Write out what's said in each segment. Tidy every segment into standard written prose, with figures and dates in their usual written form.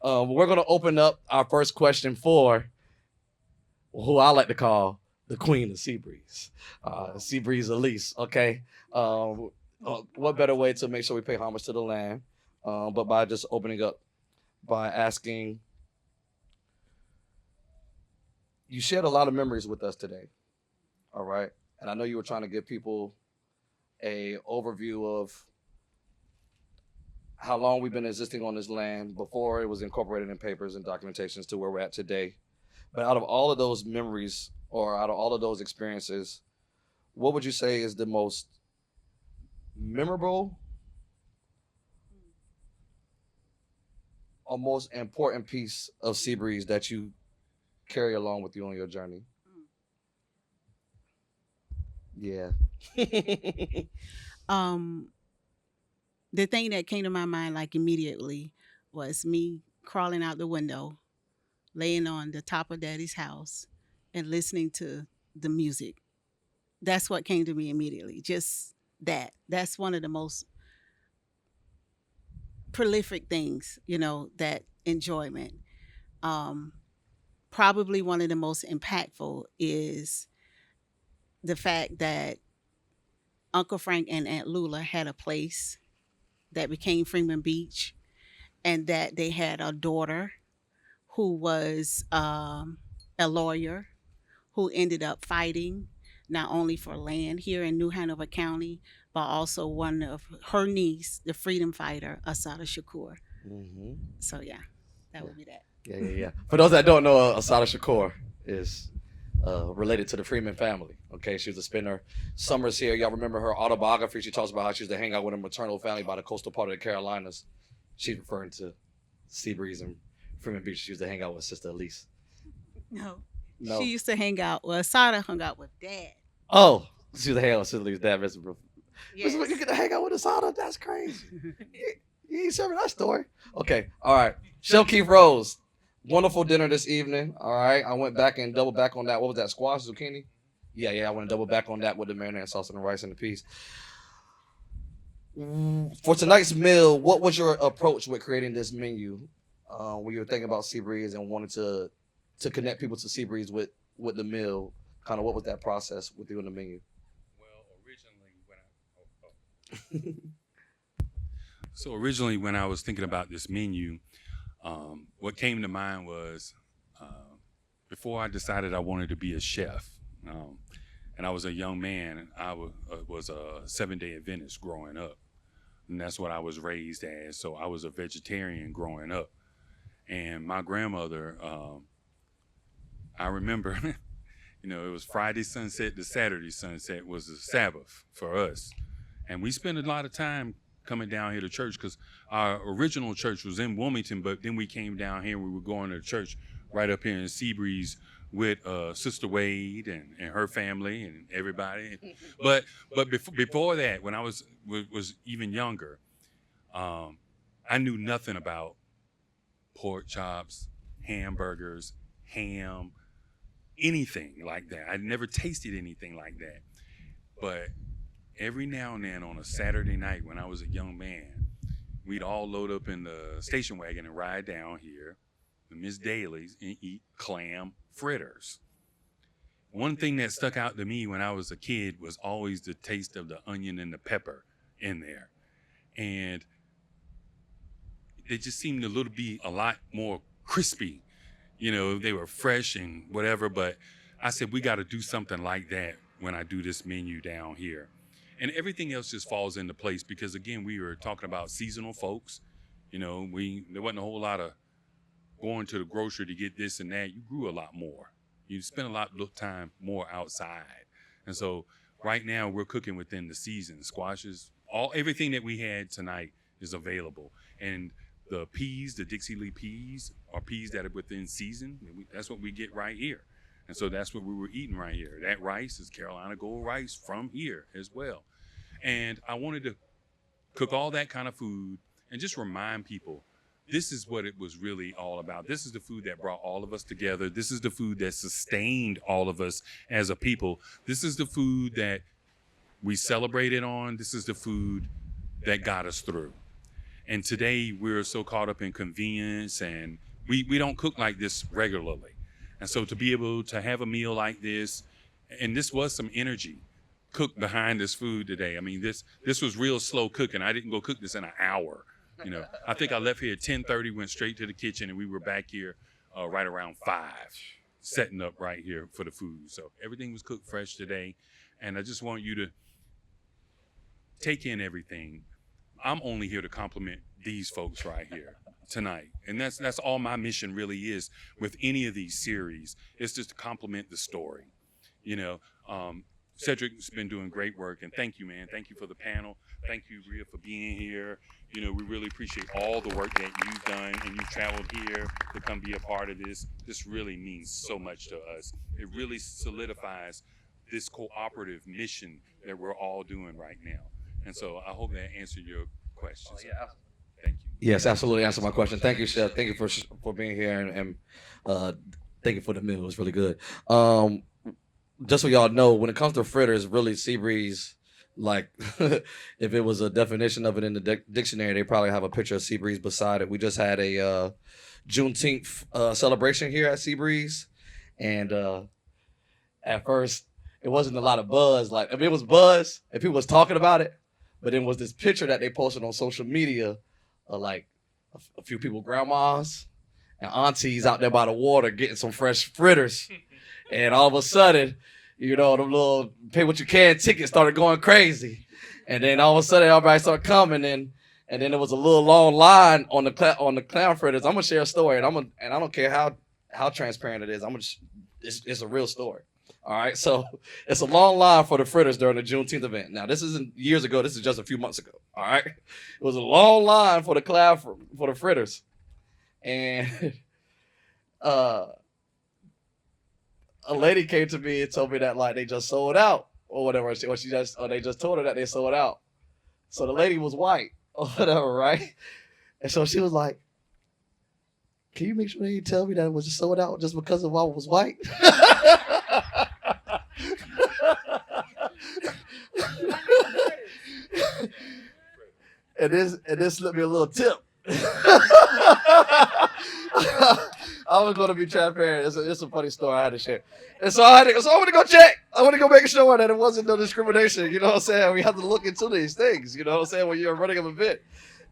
We're going to open up our first question for who I like to call the queen of Seabreeze, Seabreeze Elise. Okay. What better way to make sure we pay homage to the land, but by just opening up by asking, you shared a lot of memories with us today. All right. And I know you were trying to give people a overview of how long we've been existing on this land before it was incorporated in papers and documentations to where we're at today. But out of all of those memories or out of all of those experiences, what would you say is the most memorable or most important piece of Seabreeze that you carry along with you on your journey? Yeah. Um, the thing that came to my mind like immediately was me crawling out the window, laying on the top of Daddy's house, and listening to the music. That's what came to me immediately. Just that. That's one of the most prolific things, that enjoyment. Um, Probably one of the most impactful is the fact that Uncle Frank and Aunt Lula had a place that became Freeman Beach, and that they had a daughter who was a lawyer who ended up fighting not only for land here in New Hanover County, but also one of her niece, the freedom fighter, Asada Shakur. Mm-hmm. So yeah, that Yeah. would be that. Yeah. For those that don't know, Asada Shakur is related to the Freeman family. Okay, she was a spinner. Summers here. Y'all remember her autobiography? She talks about how she used to hang out with her maternal family by the coastal part of the Carolinas. She's referring to Seabreeze and Freeman Beach. She used to hang out with Sister Elise. No. She No. used to hang out. Well, Asada hung out with Dad. Oh, she used to hang out with Sister Elise's dad, Mr. Brooks. Yes. You get to hang out with Asada? That's crazy. You ain't sharing that story. Okay, all right. Chef Keith Rhodes, wonderful dinner this evening. All right, I went back and double back on that. What was that? Squash, zucchini? Yeah. I went and double back on that with the marinara sauce and the rice and the peas. For tonight's meal, what was your approach with creating this menu? When you were thinking about Seabreeze and wanted to connect people to Seabreeze with the meal, kind of what was that process with you and the menu? Well, originally when I was thinking about this menu, what came to mind was before I decided I wanted to be a chef, and I was a young man, and I was a 7-day Adventist growing up, and that's what I was raised as. So I was a vegetarian growing up, and my grandmother, I remember, it was Friday sunset to Saturday sunset was the Sabbath for us, and we spent a lot of time coming down here to church because our original church was in Wilmington, but then we came down here. We were going to church right up here in Seabreeze with Sister Wade and her family and everybody. But before that, when I was even younger, I knew nothing about pork chops, hamburgers, ham, anything like that. I'd never tasted anything like that. But every now and then on a Saturday night when I was a young man, we'd all load up in the station wagon and ride down here to Miss Daly's and eat clam fritters. One thing that stuck out to me when I was a kid was always the taste of the onion and the pepper in there. And they just seemed to be a lot more crispy. They were fresh and whatever, but I said, we got to do something like that when I do this menu down here. And everything else just falls into place because, again, we were talking about seasonal folks. There wasn't a whole lot of going to the grocery to get this and that. You grew a lot more. You spent a lot of time more outside. And so right now we're cooking within the season. Squashes, everything that we had tonight is available. And the peas, the Dixie Lee peas, are peas that are within season. That's what we get right here. And so that's what we were eating right here. That rice is Carolina Gold rice from here as well. And I wanted to cook all that kind of food and just remind people this is what it was really all about. This is the food that brought all of us together. This is the food that sustained all of us as a people. This is the food that we celebrated on. This is the food that got us through. And today we're so caught up in convenience, and we don't cook like this regularly. And so to be able to have a meal like this, and this was some energy cooked behind this food today. I mean, this was real slow cooking. I didn't go cook this in an hour. You know, I think I left here at 10:30, went straight to the kitchen, and we were back here right around 5, setting up right here for the food. So everything was cooked fresh today. And I just want you to take in everything. I'm only here to compliment these folks right here tonight. And that's all my mission really is with any of these series. It's just to compliment the story. You know, Cedric's been doing great work, and thank you, man. Thank you for the panel. Thank you, Brea, for being here. You know, we really appreciate all the work that you've done, and you traveled here to come be a part of this. This really means so much to us. It really solidifies this cooperative mission that we're all doing right now. And so I hope that answered your question. Yeah. Thank you. Yes, absolutely answered my question. Thank you, Chef. Thank you for being here, and thank you for the meal. It was really good. Just so y'all know, when it comes to fritters, really Seabreeze, like if it was a definition of it in the dictionary, they probably have a picture of Seabreeze beside it. We just had a Juneteenth celebration here at Seabreeze, and at first it wasn't a lot of buzz. Like, I mean, it was buzz and people was talking about it, but then was this picture that they posted on social media of like a few people, grandmas and aunties out there by the water getting some fresh fritters. And all of a sudden, you know, the little pay what you can tickets started going crazy. And then all of a sudden, everybody started coming in. And then there was a little long line on the clown fritters. I'm gonna share a story, and I don't care how transparent it is. It's a real story. All right, so it's a long line for the fritters during the Juneteenth event. Now, this isn't years ago. This is just a few months ago. All right, it was a long line for the clown for the fritters, and a lady came to me and told me that like they just sold out or whatever, or they just told her that they sold out. So the lady was white or whatever, right? And so she was like, "Can you make sure they tell me that it was just sold out just because of I was white?" and this slipped me a little tip. I was going to be transparent. It's a funny story I had to share. And so I want to go check. I want to go make sure that it wasn't no discrimination. You know what I'm saying? We have to look into these things. You know what I'm saying? When you're running an event.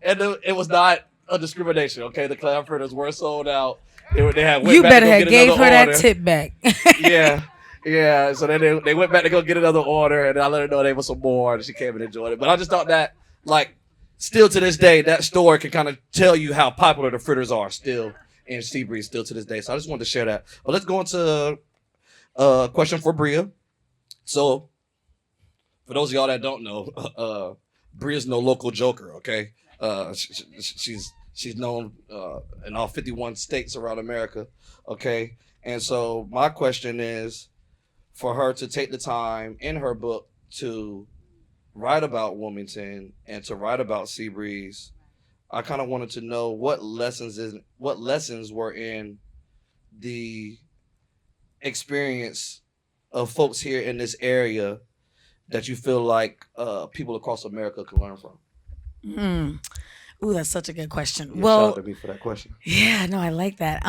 And it was not a discrimination. Okay, the clown fritters were sold out. They had went you back better to go have get gave another her order. that tip back. Yeah. So then they went back to go get another order, and I let her know there was some more, and she came and enjoyed it. But I just thought that, like, still to this day, that story can kind of tell you how popular the fritters are still in Seabreeze still to this day. So I just wanted to share that. But let's go into a question for Brea. So for those of y'all that don't know, Brea's no local joker, okay? She's known in all 51 states around America, okay? And so my question is for her to take the time in her book to write about Wilmington and to write about Seabreeze. I kind of wanted to know what lessons were in the experience of folks here in this area that you feel like people across America can learn from. Ooh, that's such a good question. Yeah, well, shout out to me for that question. Yeah, no, I like that.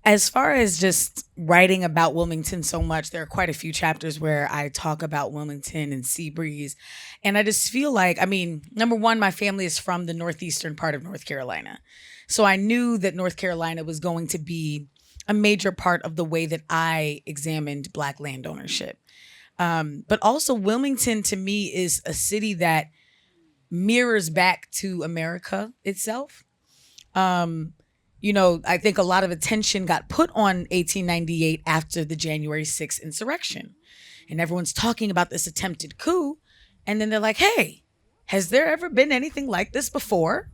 As far as just writing about Wilmington so much, there are quite a few chapters where I talk about Wilmington and Seabreeze. And I just feel like, I mean, number one, my family is from the northeastern part of North Carolina. So I knew that North Carolina was going to be a major part of the way that I examined Black land ownership. But also Wilmington to me is a city that mirrors back to America itself. You know, I think a lot of attention got put on 1898 after the January 6th insurrection. And everyone's talking about this attempted coup. And then they're like, hey, has there ever been anything like this before?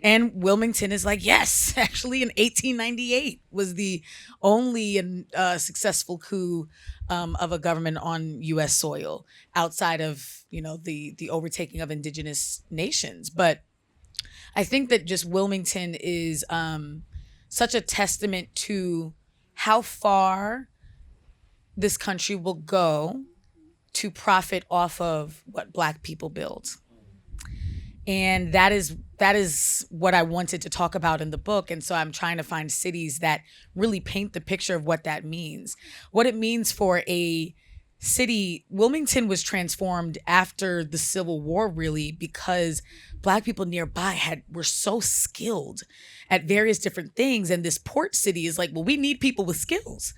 And Wilmington is like, yes, actually in 1898 was the only successful coup of a government on U.S. soil outside of, you know, the overtaking of indigenous nations. But I think that just Wilmington is such a testament to how far this country will go to profit off of what Black people build. And that is what I wanted to talk about in the book. And so I'm trying to find cities that really paint the picture of what that means. What it means for a city. Wilmington was transformed after the Civil War, really, because Black people nearby were so skilled at various different things. And this port city is like, well, we need people with skills.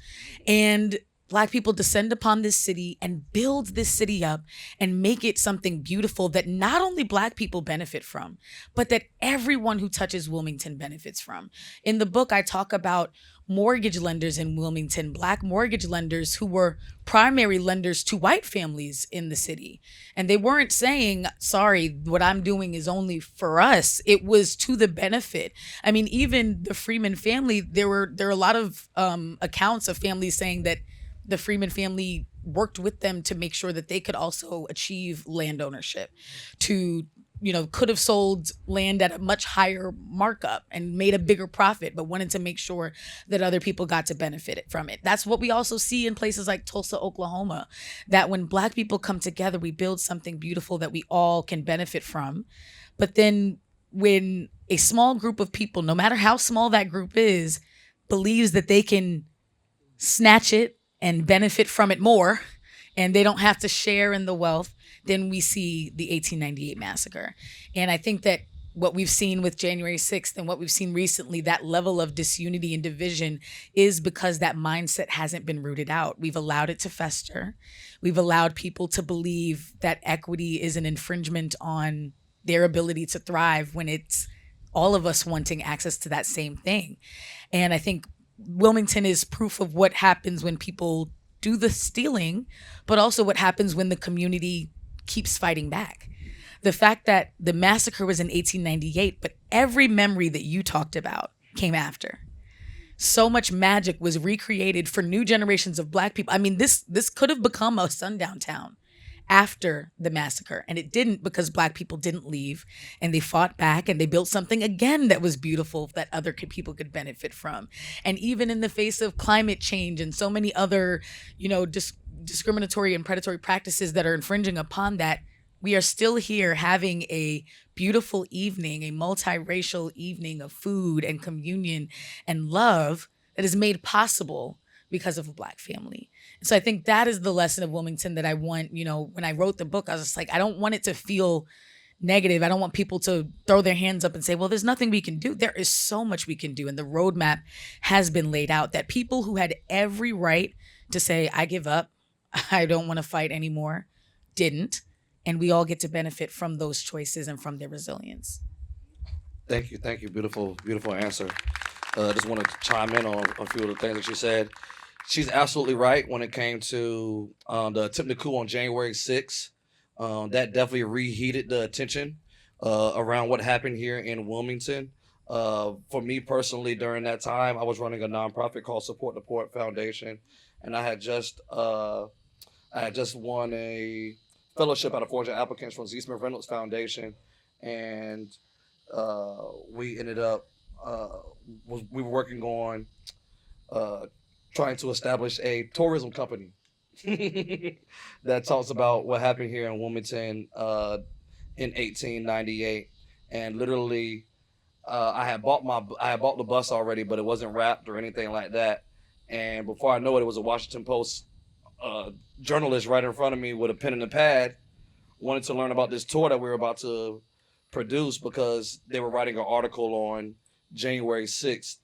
And Black people descend upon this city and build this city up and make it something beautiful that not only Black people benefit from, but that everyone who touches Wilmington benefits from. In the book, I talk about mortgage lenders in Wilmington, Black mortgage lenders who were primary lenders to white families in the city. And they weren't saying, sorry, what I'm doing is only for us. It was to the benefit. I mean, even the Freeman family, there are a lot of accounts of families saying that the Freeman family worked with them to make sure that they could also achieve land ownership, could have sold land at a much higher markup and made a bigger profit, but wanted to make sure that other people got to benefit from it. That's what we also see in places like Tulsa, Oklahoma, that when Black people come together, we build something beautiful that we all can benefit from. But then when a small group of people, no matter how small that group is, believes that they can snatch it and benefit from it more, and they don't have to share in the wealth, then we see the 1898 massacre. And I think that what we've seen with January 6th and what we've seen recently, that level of disunity and division, is because that mindset hasn't been rooted out. We've allowed it to fester. We've allowed people to believe that equity is an infringement on their ability to thrive when it's all of us wanting access to that same thing. And I think Wilmington is proof of what happens when people do the stealing, but also what happens when the community keeps fighting back. The fact that the massacre was in 1898, but every memory that you talked about came after. So much magic was recreated for new generations of Black people. I mean, this could have become a sundown town after the massacre, and it didn't, because Black people didn't leave, and they fought back, and they built something again that was beautiful that other people could benefit from. And even in the face of climate change and so many other, discriminatory and predatory practices that are infringing upon that, we are still here having a beautiful evening, a multiracial evening of food and communion and love that is made possible because of a Black family. So I think that is the lesson of Wilmington that I want, when I wrote the book, I was just like, I don't want it to feel negative. I don't want people to throw their hands up and say, well, there's nothing we can do. There is so much we can do. And the roadmap has been laid out that people who had every right to say, I give up, I don't want to fight anymore, didn't. And we all get to benefit from those choices and from their resilience. Thank you. Beautiful answer. Just want to chime in on a few of the things that she said. She's absolutely right when it came to the attempted coup on January 6th. That definitely reheated the attention around what happened here in Wilmington. For me personally, during that time, I was running a nonprofit called Support the Port Foundation, and I had just won a fellowship out of 400 applicants from Z. Smith Reynolds Foundation, and we ended up we were working on trying to establish a tourism company that talks about what happened here in Wilmington in 1898. And literally, I had bought the bus already, but it wasn't wrapped or anything like that. And before I know it, it was a Washington Post journalist right in front of me with a pen and a pad, wanted to learn about this tour that we were about to produce because they were writing an article on January 6th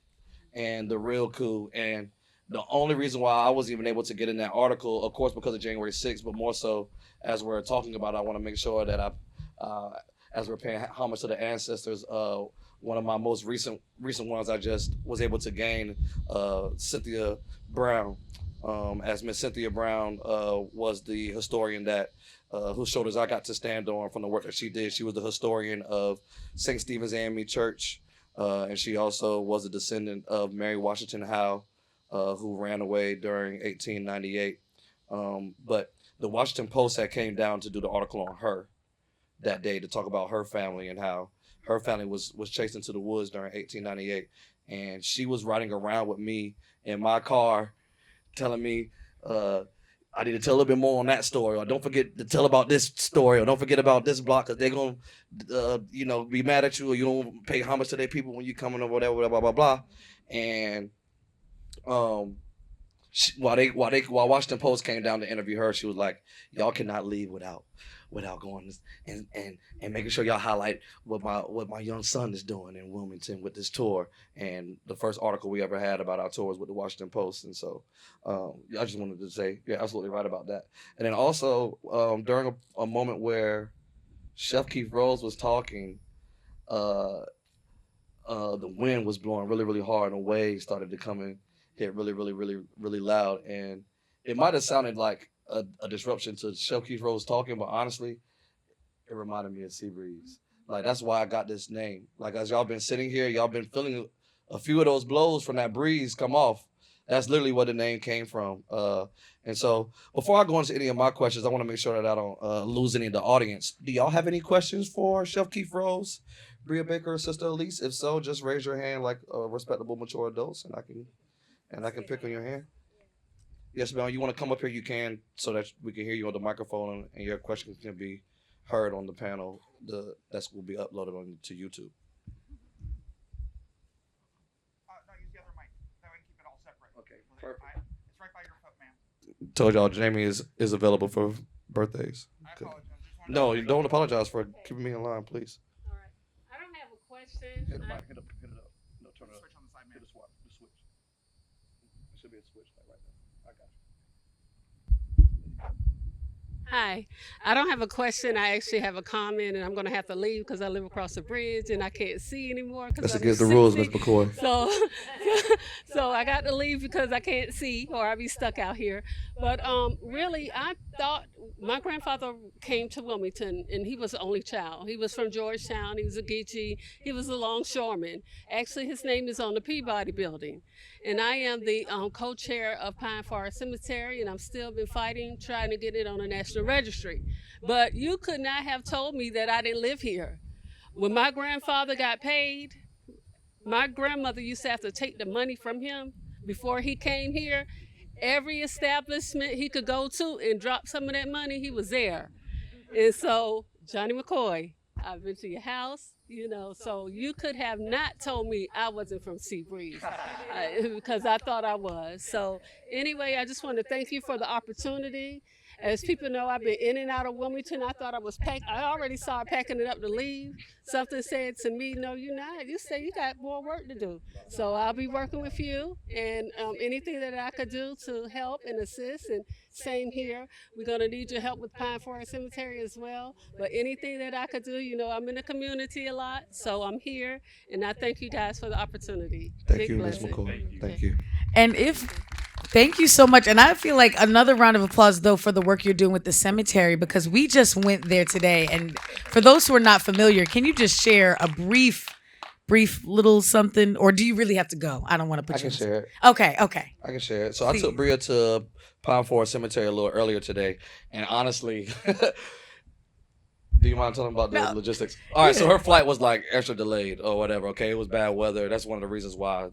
and the real coup. And the only reason why I was even able to get in that article, of course, because of January 6th, but more so as we're talking about, I want to make sure that as we're paying homage to the ancestors, one of my most recent ones I just was able to gain, Cynthia Brown. As Miss Cynthia Brown was the historian that whose shoulders I got to stand on from the work that she did. She was the historian of St. Stephen's AME Church, and she also was a descendant of Mary Washington Howe, who ran away during 1898. But the Washington Post had came down to do the article on her that day to talk about her family and how her family was chased into the woods during 1898. And she was riding around with me in my car telling me, I need to tell a little bit more on that story, or don't forget to tell about this story, or don't forget about this block, because they're going to, be mad at you, or you don't pay homage to their people when you coming or whatever, blah, blah, blah, blah. And while Washington Post came down to interview her, she was like, y'all cannot leave without going and making sure y'all highlight what my young son is doing in Wilmington with this tour. And the first article we ever had about our tours with the Washington Post. And so I just wanted to say you're absolutely right about that. And then also during a moment where Chef Keith Rhodes was talking, the wind was blowing really, really hard, and waves started to come in, hit really, really, really, really loud. And it might have sounded like a disruption to Chef Keith Rhodes talking, but honestly, it reminded me of Seabreeze. Like, that's why I got this name. Like, as y'all been sitting here, y'all been feeling a few of those blows from that breeze come off. That's literally where the name came from. And so before I go into any of my questions, I want to make sure that I don't lose any of the audience. Do y'all have any questions for Chef Keith Rhodes, Brea Baker, or Sister Elise? If so, just raise your hand like respectable, mature adults, and I can pick on your hand. Yes, ma'am. You want to come up here, you can, so that we can hear you on the microphone, and your questions can be heard on the panel. That will be uploaded to YouTube. No, use the other mic. That way we can keep it all separate. Okay, perfect. It's right by your foot, ma'am. Told y'all Jamie is available for birthdays. I apologize. No, you don't apologize for keeping me in line, please. All right. I don't have a question. Hit it up. No, turn it up. Switch on the side, ma'am. Hit the switch. It should be a switch like right there. I got you. Hi. I don't have a question. I actually have a comment, and I'm going to have to leave because I live across the bridge and I can't see anymore. That's against the rules, Ms. McCoy. So I got to leave because I can't see, or I'll be stuck out here. But really, I thought my grandfather came to Wilmington, and he was the only child. He was from Georgetown. He was a Geechee. He was a longshoreman. Actually, his name is on the Peabody building. And I am the co-chair of Pine Forest Cemetery, and I'm still been fighting, trying to get it on the National Registry. But you could not have told me that I didn't live here. When my grandfather got paid, my grandmother used to have to take the money from him before he came here. Every establishment he could go to and drop some of that money, he was there. And so, Johnny McCoy, I've been to your house, so you could have not told me I wasn't from Seabreeze because I thought I was. So anyway, I just want to thank you for the opportunity. As people know, I've been in and out of Wilmington. I thought I was packed. I already started packing it up to leave. Something said to me, no, you're not. You say you got more work to do. So I'll be working with you, and anything that I could do to help and assist. And same here. We're going to need your help with Pine Forest Cemetery as well. But anything that I could do, I'm in the community a lot, so I'm here. And I thank you guys for the opportunity. Thank you, Ms. McCoy. Thank you. And thank you so much. And I feel like another round of applause, though, for the work you're doing with the cemetery, because we just went there today. And for those who are not familiar, can you just share a brief little something, or do you really have to go? I don't want to put you. I can share it. Okay. I can share it. So I took Brea to Pine Forest Cemetery a little earlier today, and honestly, do you mind telling about the logistics? All right, so her flight was like extra delayed or whatever. Okay, it was bad weather. That's one of the reasons why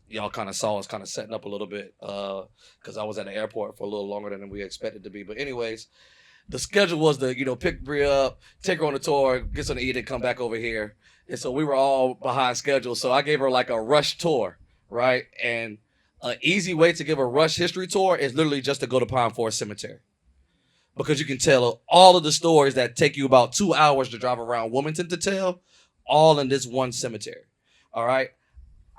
y'all kind of saw us kind of setting up a little bit, because I was at the airport for a little longer than we expected to be. But anyways, the schedule was to pick Brea up, take her on a tour, get something to eat, and come back over here. And so we were all behind schedule. So I gave her like a rush tour, right? And an easy way to give a rush history tour is literally just to go to Pine Forest Cemetery, because you can tell all of the stories that take you about 2 hours to drive around Wilmington to tell, all in this one cemetery. All right.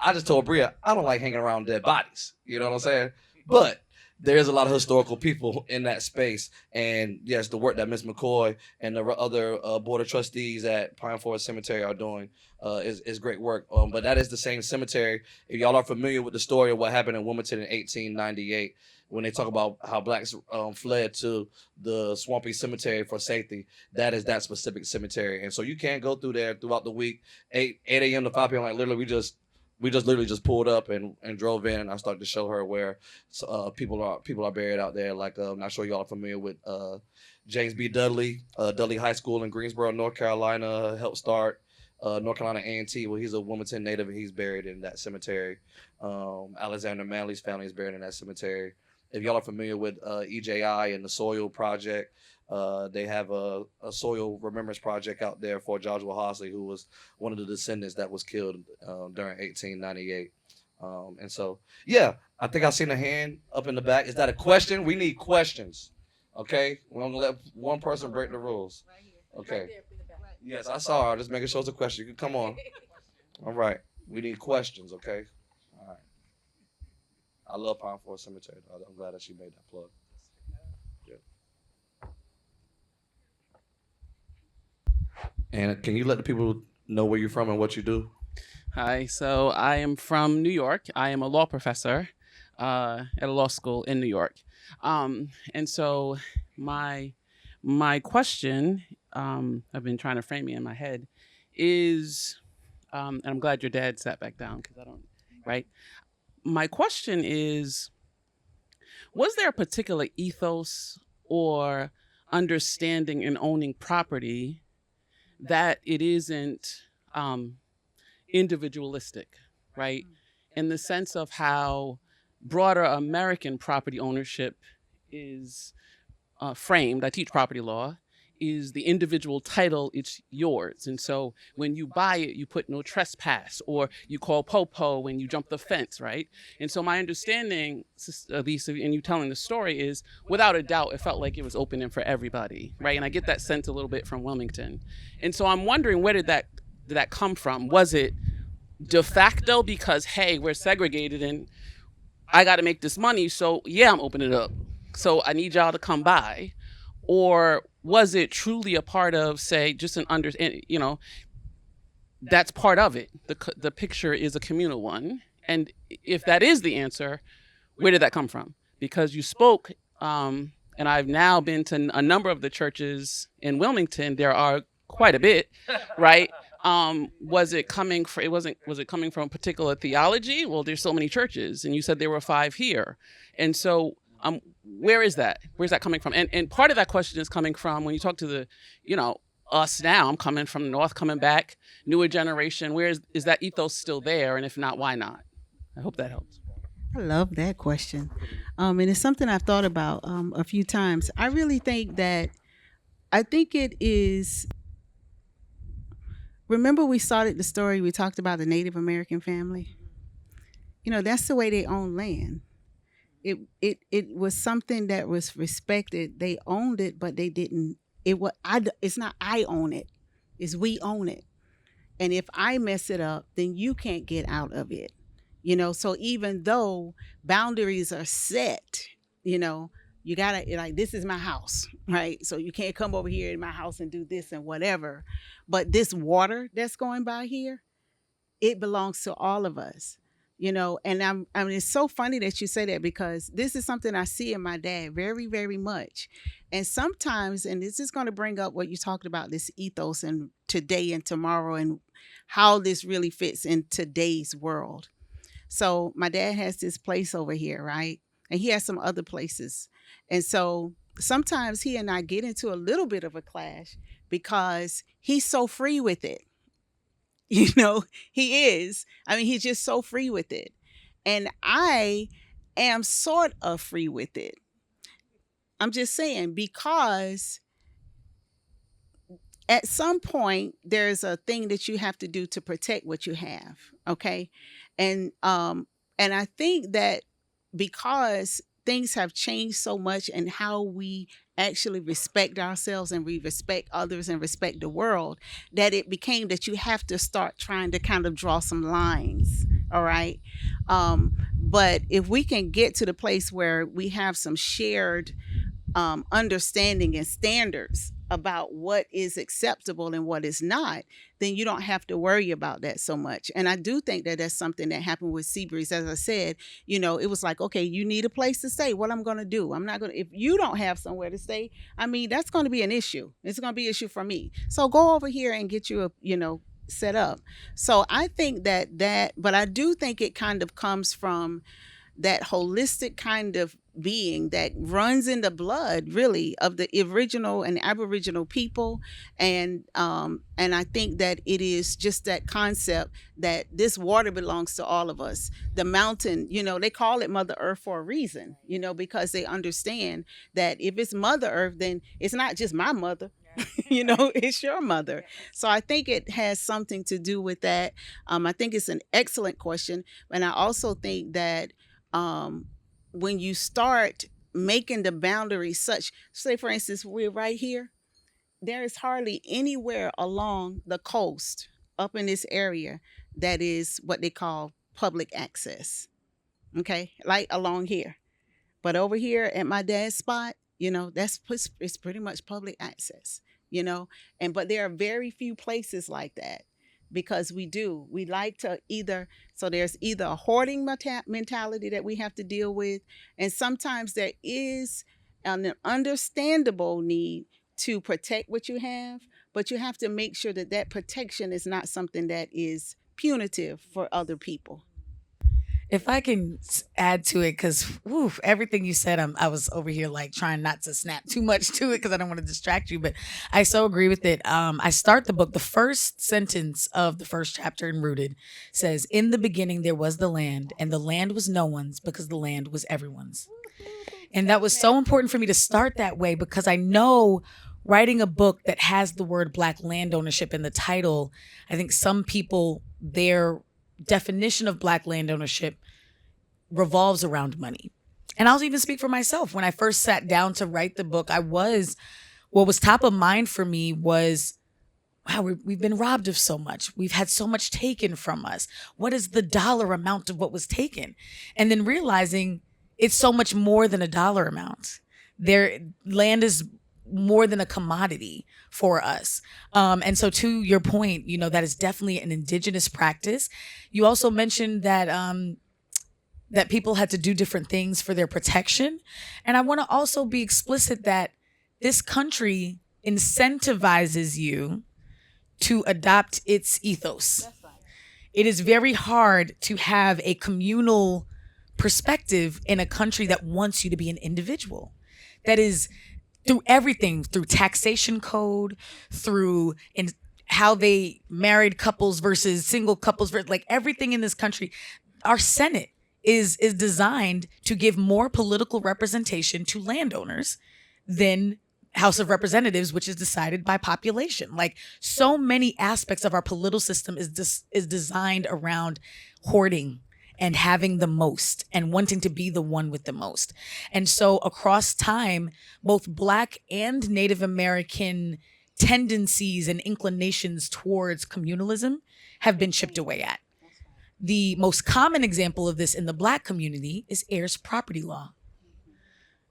I just told Brea, I don't like hanging around dead bodies. You know what I'm saying? But there's a lot of historical people in that space. And yes, the work that Ms. McCoy and the other board of trustees at Pine Forest Cemetery are doing is great work. But that is the same cemetery. If y'all are familiar with the story of what happened in Wilmington in 1898, when they talk about how blacks fled to the swampy cemetery for safety, that is that specific cemetery. And so you can go through there throughout the week, 8 a.m. to 5 p.m. Like literally, we just literally just pulled up and drove in, and I started to show her where people are buried out there. Like I'm not sure y'all are familiar with James B. Dudley, Dudley High School in Greensboro, North Carolina, helped start North Carolina A&T. Well, he's a Wilmington native, and he's buried in that cemetery. Alexander Manley's family is buried in that cemetery. If y'all are familiar with EJI and the Soil Project, they have a soil remembrance project out there for Joshua Hosley, who was one of the descendants that was killed during 1898. And so, yeah, I think I seen a hand up in the back. Is that a question? We need questions. Okay, we're gonna let one person break the rules. Okay. Yes, I saw her. Just making sure it's a question. You can come on. All right. We need questions. Okay. All right. I love Pine Forest Cemetery. I'm glad that she made that plug. Yeah. And can you let the people know where you're from and what you do? Hi, so I am from New York. I am a law professor at a law school in New York. And so my question, I've been trying to frame it in my head, is, and I'm glad your dad sat back down because I don't, right? My question is, was there a particular ethos or understanding in owning property that it isn't individualistic, right? In the sense of how broader American property ownership is framed. I teach property law. Is the individual title, it's yours. And so when you buy it, you put no trespass, or you call popo when you jump the fence, right? And so my understanding, at least in you telling the story, is without a doubt, it felt like it was opening for everybody, right? And I get that sense a little bit from Wilmington. And so I'm wondering, where did that come from? Was it de facto because, hey, we're segregated and I got to make this money, so yeah, I'm opening it up. So I need y'all to come by. Or was it truly a part of, say, just that's part of it. The picture is a communal one. And if that is the answer, where did that come from? Because you spoke, and I've now been to a number of the churches in Wilmington. There are quite a bit, right? Was it coming from a particular theology? Well, there's so many churches, and you said there were 5 here. And so where is that? Where's that coming from? And part of that question is coming from when you talk to us now. I'm coming from the North, coming back, newer generation. Where is that ethos still there? And if not, why not? I hope that helps. I love that question. And it's something I've thought about a few times. I really think it is. Remember we started the story, we talked about the Native American family. That's the way they own land. It was something that was respected. They owned it, but they didn't. It's not I own it. It's we own it. And if I mess it up, then you can't get out of it. So even though boundaries are set, you gotta, this is my house, right? So you can't come over here in my house and do this and whatever. But this water that's going by here, it belongs to all of us. And it's so funny that you say that, because this is something I see in my dad very, very much. And sometimes, and this is going to bring up what you talked about, this ethos and today and tomorrow and how this really fits in today's world. So my dad has this place over here, right? And he has some other places. And so sometimes he and I get into a little bit of a clash because he's so free with it. He is. He's just so free with it. And I am sort of free with it. I'm just saying, because at some point there's a thing that you have to do to protect what you have. Okay. And I think that because things have changed so much in how we actually respect ourselves and we respect others and respect the world, that it became that you have to start trying to kind of draw some lines. All right. But if we can get to the place where we have some shared understanding and standards about what is acceptable and what is not, then you don't have to worry about that so much. And I do think that that's something that happened with Seabreeze. As I said, it was like, okay, you need a place to stay. What I'm going to do? If you don't have somewhere to stay, that's going to be an issue. It's going to be an issue for me. So go over here and get you set up. So I think that, but I do think it kind of comes from that holistic kind of being that runs in the blood, really, of the original and Aboriginal people. And I think that it is just that concept that this water belongs to all of us. The mountain, they call it Mother Earth for a reason, because they understand that if it's Mother Earth, then it's not just my mother. It's your mother. So I think it has something to do with that. I think it's an excellent question. And I also think that when you start making the boundaries such, say for instance, we're right here, there is hardly anywhere along the coast up in this area that is what they call public access. Okay, like along here. But over here at my dad's spot, it's pretty much public access, but there are very few places like that, because we like to there's either a hoarding mentality that we have to deal with, and sometimes there is an understandable need to protect what you have, but you have to make sure that that protection is not something that is punitive for other people. If I can add to it, because everything you said, I was over here like trying not to snap too much to it because I don't want to distract you, but I so agree with it. I start the book, the first sentence of the first chapter in Rooted says, "In the beginning there was the land, and the land was no one's because the land was everyone's." And that was so important for me to start that way, because I know writing a book that has the word Black land ownership in the title, I think some people, their definition of Black land ownership revolves around money. And I'll even speak for myself. When I first sat down to write the book, what was top of mind for me was, wow, we've been robbed of so much. We've had so much taken from us. What is the dollar amount of what was taken? And then realizing it's so much more than a dollar amount. Land is more than a commodity for us. And so to your point, that is definitely an indigenous practice. You also mentioned that that people had to do different things for their protection. And I want to also be explicit that this country incentivizes you to adopt its ethos. It is very hard to have a communal perspective in a country that wants you to be an individual. That is through everything, through taxation code, through in how they married couples versus single couples, like everything in this country. Our Senate is designed to give more political representation to landowners than House of Representatives, which is decided by population. Like, so many aspects of our political system is designed around hoarding and having the most and wanting to be the one with the most. And so across time, both Black and Native American tendencies and inclinations towards communalism have been chipped away at. The most common example of this in the Black community is heirs property law.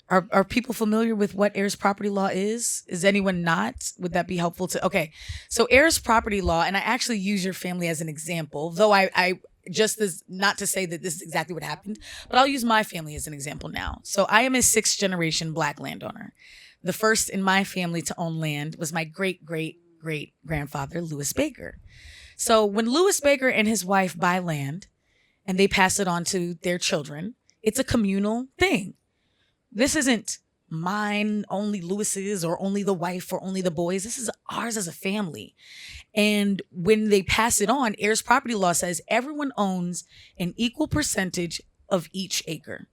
Are people familiar with what heirs property law is? Is anyone not? Would that be helpful to? Okay, so heirs property law, and I actually use your family as an example, though I just as not to say that this is exactly what happened, but I'll use my family as an example now. So I am a 6th generation Black landowner. The first in my family to own land was my great grandfather, Lewis Baker. So when Lewis Baker and his wife buy land and they pass it on to their children, it's a communal thing. This isn't mine, only Lewis's, or only the wife, or only the boys. This is ours as a family. And when they pass it on, heirs property law says everyone owns an equal percentage of each acre,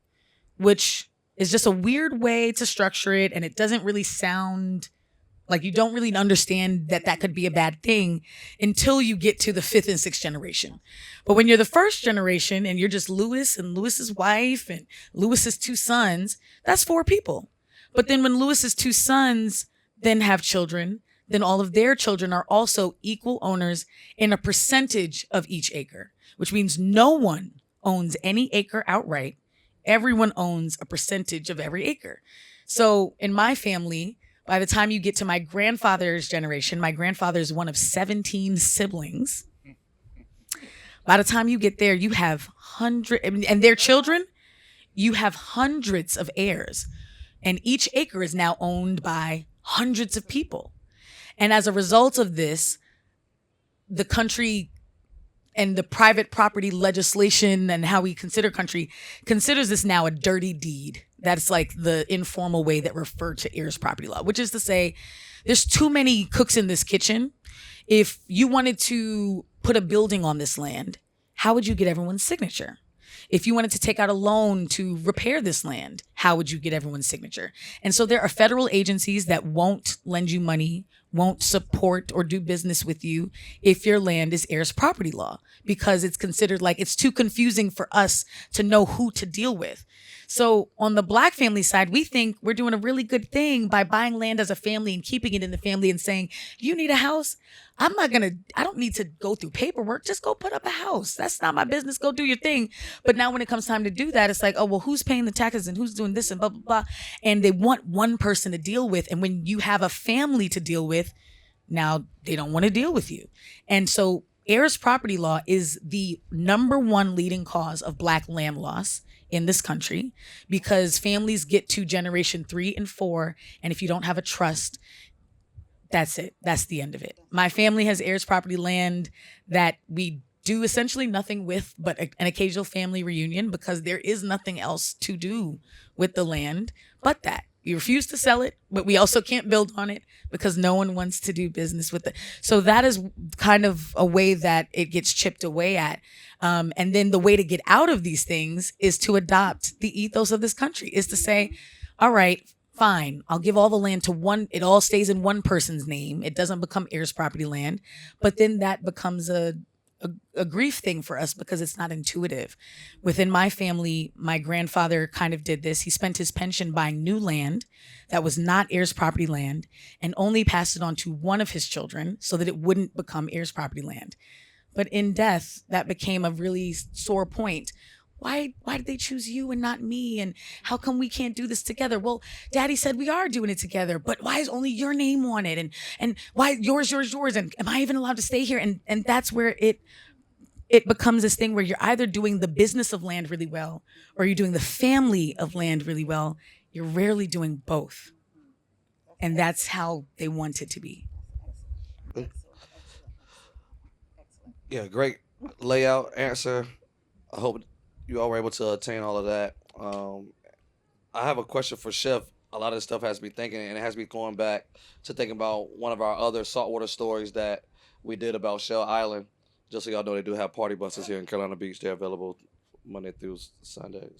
which is just a weird way to structure it. And it doesn't really sound like, you don't really understand that that could be a bad thing until you get to the 5th and 6th generation. But when you're the 1st generation and you're just Lewis and Lewis's wife and Lewis's 2 sons, that's 4 people. But then when Lewis's 2 sons then have children, then all of their children are also equal owners in a percentage of each acre, which means no one owns any acre outright. Everyone owns a percentage of every acre. So in my family, by the time you get to my grandfather's generation, my grandfather is one of 17 siblings. By the time you get there, you have and their children, you have hundreds of heirs. And each acre is now owned by hundreds of people. And as a result of this, the country and the private property legislation and how we consider country considers this now a dirty deed. That's like the informal way that referred to heirs property law, which is to say there's too many cooks in this kitchen. If you wanted to put a building on this land, how would you get everyone's signature? If you wanted to take out a loan to repair this land, how would you get everyone's signature? And so there are federal agencies that won't lend you money, won't support or do business with you if your land is heirs property law, because it's considered like it's too confusing for us to know who to deal with. So on the Black family side, we think we're doing a really good thing by buying land as a family and keeping it in the family and saying, you need a house? I don't need to go through paperwork. Just go put up a house. That's not my business. Go do your thing. But now when it comes time to do that, it's like, oh, well, who's paying the taxes and who's doing this and blah, blah, blah. And they want one person to deal with. And when you have a family to deal with, now they don't want to deal with you. And so heirs property law is the number one leading cause of Black land loss in this country, because families get to generation 3 and 4. And if you don't have a trust, that's it. That's the end of it. My family has heirs property land that we do essentially nothing with but an occasional family reunion, because there is nothing else to do with the land but that. We refuse to sell it, but we also can't build on it because no one wants to do business with it. So that is kind of a way that it gets chipped away at. And then the way to get out of these things is to adopt the ethos of this country, is to say, all right, fine, I'll give all the land to one. It all stays in one person's name. It doesn't become heirs property land. But then that becomes a grief thing for us because it's not intuitive. Within my family, my grandfather kind of did this. He spent his pension buying new land that was not heirs property land and only passed it on to one of his children so that it wouldn't become heirs property land. But in death, that became a really sore point. Why did they choose you and not me? And how come we can't do this together? Well, Daddy said we are doing it together, but why is only your name on it? And why yours? And am I even allowed to stay here? And that's where it becomes this thing where you're either doing the business of land really well or you're doing the family of land really well. You're rarely doing both. And that's how they want it to be. Yeah, great layout answer. I hope you all were able to attain all of that. I have a question for Chef. A lot of this stuff has me thinking, and it has me going back to thinking about one of our other saltwater stories that we did about Shell Island. Just so y'all know, they do have party buses here in Carolina Beach. They're available Monday through Sunday.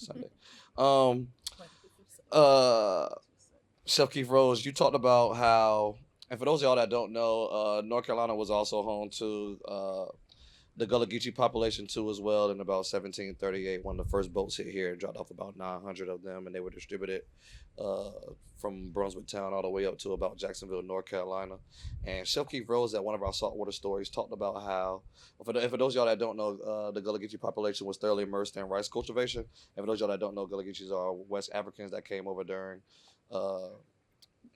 Chef Keith Rhodes, you talked about how, and for those of y'all that don't know, North Carolina was also home to the Gullah Geechee population too as well. In about 1738, one of the first boats hit here and dropped off about 900 of them, and they were distributed from Brunswick Town all the way up to about Jacksonville, North Carolina. And Chef Keith Rhodes, at one of our saltwater stories, talked about how, for those of y'all that don't know, the Gullah Geechee population was thoroughly immersed in rice cultivation. And for those of y'all that don't know, Gullah Geechees are West Africans that came over during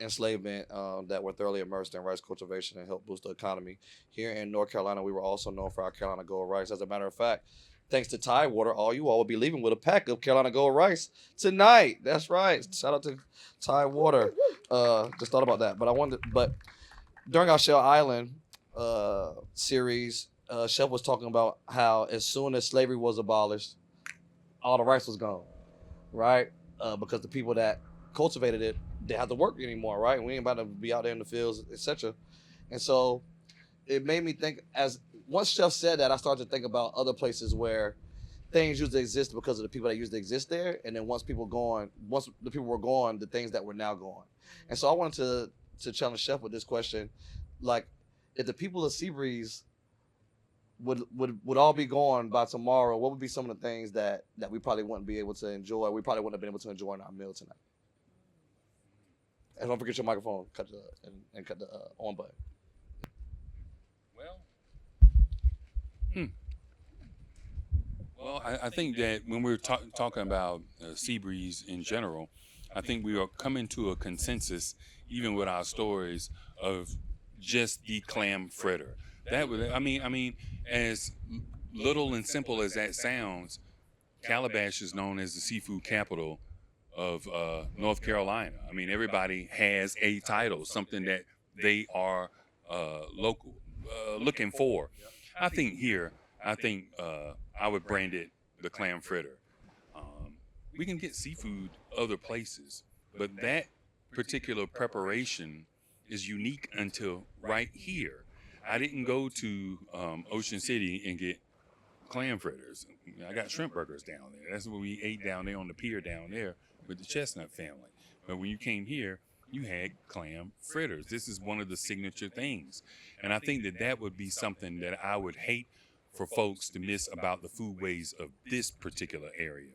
enslavement, that were thoroughly immersed in rice cultivation and helped boost the economy. Here in North Carolina, we were also known for our Carolina Gold rice. As a matter of fact, thanks to Tidewater, you all will be leaving with a pack of Carolina Gold rice tonight. That's right. Shout out to Tidewater. Just thought about that. But during our Shell Island series, Chef was talking about how as soon as slavery was abolished, all the rice was gone, right? Because the people that cultivated it, they have to work anymore, right? We ain't about to be out there in the fields, etc. And so it made me think, as once Chef said that, I started to think about other places where things used to exist because of the people that used to exist there. And then once the people were gone, the things that were now gone. And so I wanted to challenge Chef with this question. Like, if the people of Seabreeze would all be gone by tomorrow, what would be some of the things that we probably wouldn't be able to enjoy? We probably wouldn't have been able to enjoy in our meal tonight. And don't forget your microphone, cut the on button. Well, I think that when we're talking about Seabreeze in general, I think we are coming to a consensus, even with our stories, of just the clam fritter. That was, I mean, as little and simple as that sounds, Calabash is known as the seafood capital of North Carolina. I mean, everybody has a title, something that they are looking for. I think here I think I would brand it the clam fritter. We can get seafood other places, but that particular preparation is unique until right here. I didn't go to Ocean City and get clam fritters. I got shrimp burgers down there. That's what we ate down there on the pier down there with the Chestnut family. But when you came here, you had clam fritters. This is one of the signature things. And I think that that would be something that I would hate for folks to miss about the foodways of this particular area.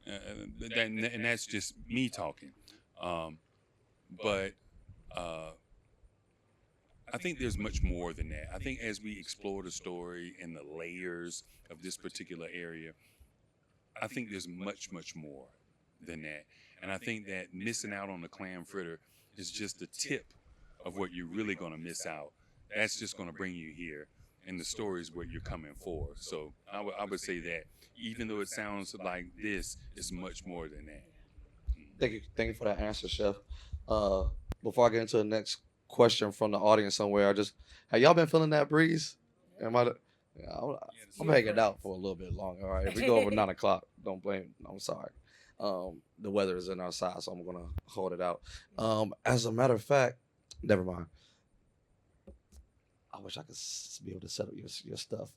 And that's just me talking. But I think there's much more than that. I think as we explore the story and the layers of this particular area, I think there's much, much more than that. And I think that missing out on the clam fritter is just the tip of what you're really going to miss out. That's just going to bring you here, and the story is what you're coming for. So I would say that even though it sounds like this, it's much more than that. Thank you for that answer, Chef. Before I get into the next question from the audience somewhere, have y'all been feeling that breeze? I'm hanging out for a little bit longer. All right, if we go over 9 o'clock, don't blame. I'm sorry. The weather is in our side, so I'm gonna hold it out. As a matter of fact, never mind. I wish I could be able to set up your stuff,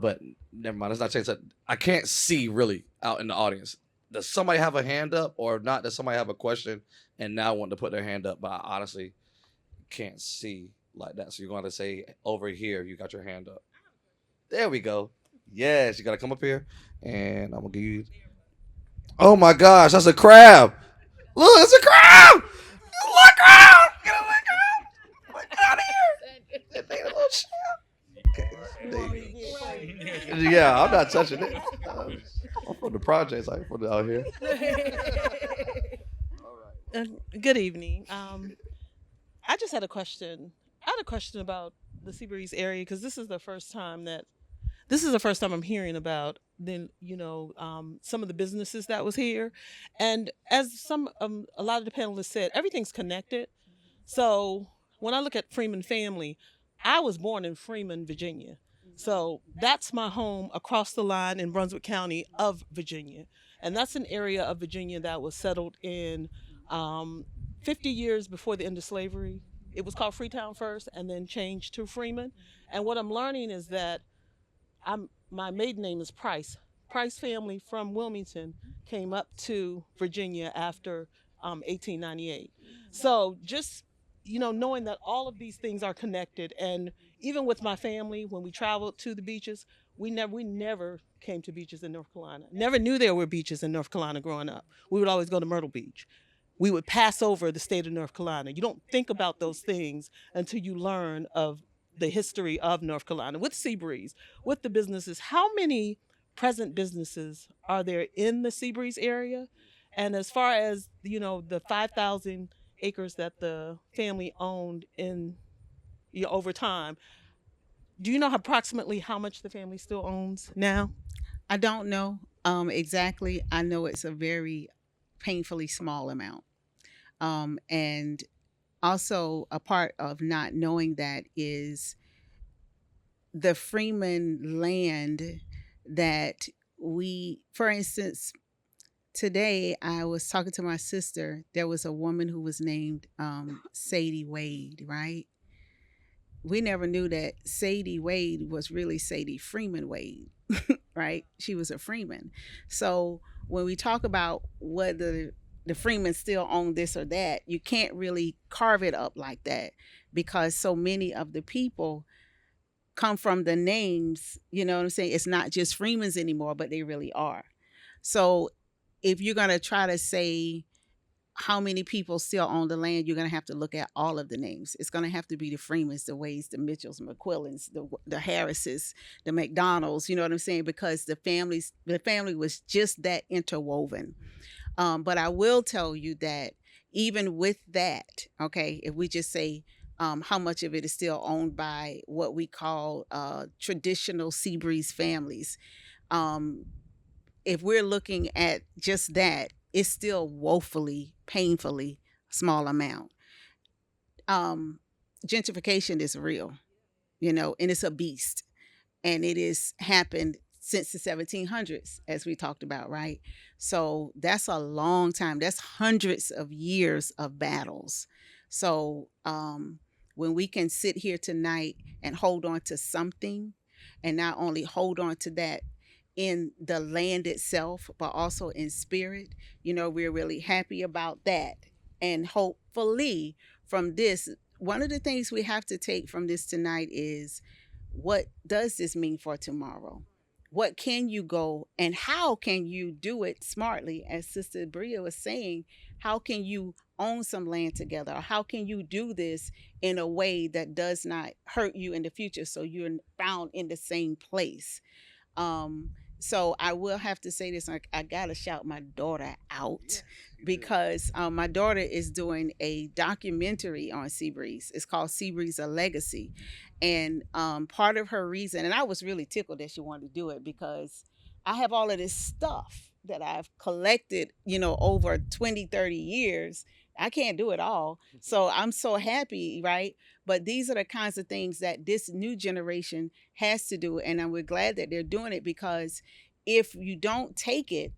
but never mind. Let's not change that. I can't see really out in the audience. Does somebody have a hand up, or not? Does somebody have a question and now want to put their hand up? But I honestly can't see like that. So you're going to say over here, you got your hand up. There we go. Yes, you got to come up here, and I'm gonna give you. Oh my gosh, that's a crab! Look, it's a crab! Look crab! Get out of here! That thing a little shell. Okay. Yeah, I'm not touching it. I'm from the projects. I ain't from out here. Good evening. I just had a question. I had a question about the Seabreeze area because this is the first time I'm hearing about some of the businesses that was here, and as a lot of the panelists said, everything's connected. So when I look at Freeman family, I was born in Freeman, Virginia. So that's my home across the line in Brunswick County of Virginia. And that's an area of Virginia that was settled in 50 years before the end of slavery. It was called Freetown first and then changed to Freeman. And what I'm learning is that my maiden name is Price. Price family from Wilmington came up to Virginia after 1898. So just knowing that all of these things are connected, and even with my family, when we traveled to the beaches, we never came to beaches in North Carolina. Never knew there were beaches in North Carolina growing up. We would always go to Myrtle Beach. We would pass over the state of North Carolina. You don't think about those things until you learn of the history of North Carolina. With Seabreeze, with the businesses, how many present businesses are there in the Seabreeze area? And as far as, the 5,000 acres that the family owned over time, do you know approximately how much the family still owns now? I don't know exactly. I know it's a very painfully small amount. And also a part of not knowing that is the Freeman land that for instance, today I was talking to my sister. There was a woman who was named Sadie Wade, right? We never knew that Sadie Wade was really Sadie Freeman Wade, right? She was a Freeman. So when we talk about whether the Freemans still own this or that, you can't really carve it up like that because so many of the people come from the names, you know what I'm saying? It's not just Freemans anymore, but they really are. So if you're going to try to say how many people still own the land, you're going to have to look at all of the names. It's going to have to be the Freemans, the Wades, the Mitchells, McQuillans, the Harrises, the McDonalds, you know what I'm saying? Because the family was just that interwoven. But I will tell you that even with that, okay, if we just say how much of it is still owned by what we call traditional Seabreeze families, if we're looking at just that, it's still woefully, painfully small amount. Gentrification is real, and it's a beast. and it has happened since the 1700s, as we talked about, right? So that's a long time. That's hundreds of years of battles. So when we can sit here tonight and hold on to something, and not only hold on to that in the land itself, but also in spirit, we're really happy about that. And hopefully, from this, one of the things we have to take from this tonight is, what does this mean for tomorrow? What can you go and how can you do it smartly? As Sister Brea was saying, how can you own some land together? Or how can you do this in a way that does not hurt you in the future, so you're found in the same place? So I will have to say this, I gotta shout my daughter out, because my daughter is doing a documentary on Seabreeze. It's called Seabreeze: A Legacy. And part of her reason, and I was really tickled that she wanted to do it, because I have all of this stuff that I've collected, over 20, 30 years. I can't do it all. So I'm so happy, right? But these are the kinds of things that this new generation has to do. And we're glad that they're doing it, because if you don't take it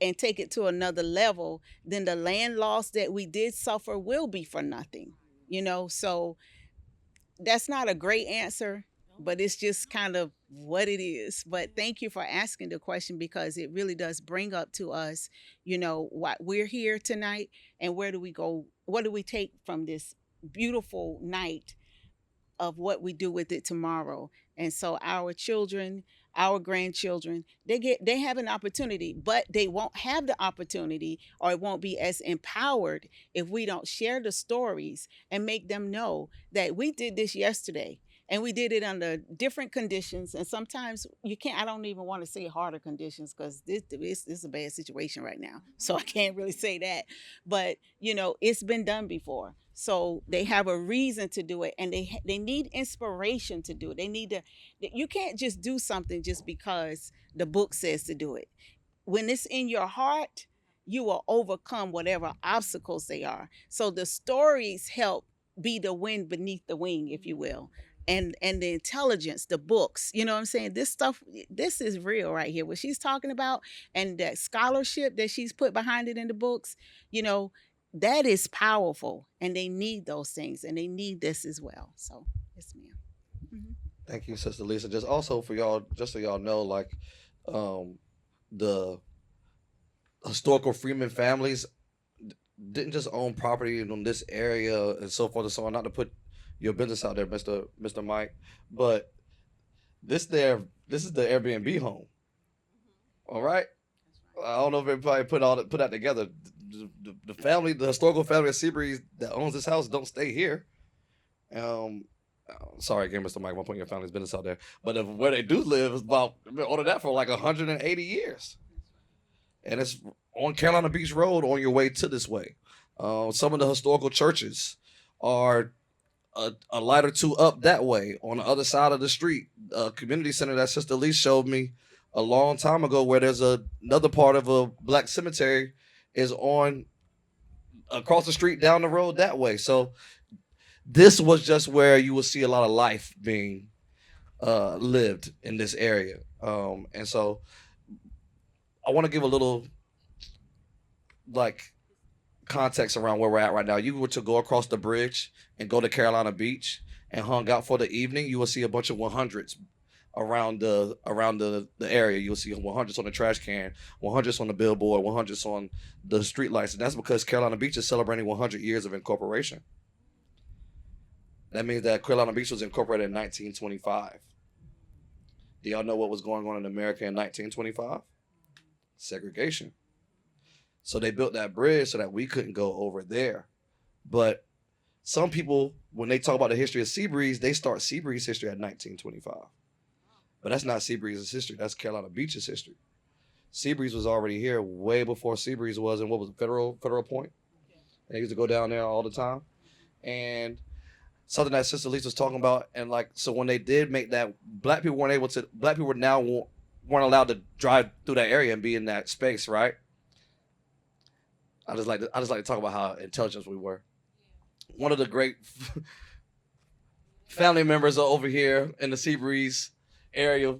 and take it to another level, then the land loss that we did suffer will be for nothing, So that's not a great answer, but it's just kind of what it is. But thank you for asking the question, because it really does bring up to us, what we're here tonight, and where do we go? What do we take from this beautiful night of what we do with it tomorrow? And so our children, our grandchildren, they have an opportunity, but they won't have the opportunity, or it won't be as empowered, if we don't share the stories and make them know that we did this yesterday. And we did it under different conditions. And sometimes I don't even want to say harder conditions, because this is a bad situation right now. So I can't really say that. But, it's been done before. So they have a reason to do it, and they need inspiration to do it. You can't just do something just because the book says to do it. When it's in your heart, you will overcome whatever obstacles they are. So the stories help be the wind beneath the wing, if you will. And the intelligence, the books, what I'm saying? This stuff, this is real right here. What she's talking about, and that scholarship that she's put behind it in the books, that is powerful. And they need those things, and they need this as well. So, yes, ma'am. Mm-hmm. Thank you, Sister Lisa. Just also for y'all, just so y'all know, like, the historical Freeman families didn't just own property in this area and so forth and so on. Not to put your business out there, Mr. Mike, but this is the Airbnb home. All right, I don't know if everybody put that together. The family, the historical family of Seabreeze that owns this house, don't stay here. Sorry again, Mr. Mike, I'm putting your family's business out there, but where they do live is about ordered that for like 180 years, and it's on Carolina Beach Road on your way to this way. Some of the historical churches are a light or two up that way on the other side of the street. A community center that Sister Lee showed me a long time ago, where there's another part of a black cemetery, is on across the street down the road that way. So this was just where you will see a lot of life being lived in this area. And so I want to give a little context around where we're at right now. You were to go across the bridge and go to Carolina Beach and hung out for the evening, you will see a bunch of 100s around the area. You'll see 100s on the trash can, 100s on the billboard, 100s on the street lights. And that's because Carolina Beach is celebrating 100 years of incorporation. That means that Carolina Beach was incorporated in 1925. Do y'all know what was going on in America in 1925? Segregation. So they built that bridge so that we couldn't go over there. But some people, when they talk about the history of Seabreeze, they start Seabreeze history at 1925. But that's not Seabreeze's history. That's Carolina Beach's history. Seabreeze was already here way before Seabreeze was in, what was it, Federal Point? They used to go down there all the time. And something that Sister Lisa was talking about, and so when they did make that, black people weren't allowed to drive through that area and be in that space, right? I just like to talk about how intelligent we were. One of the great family members are over here in the Seabreeze area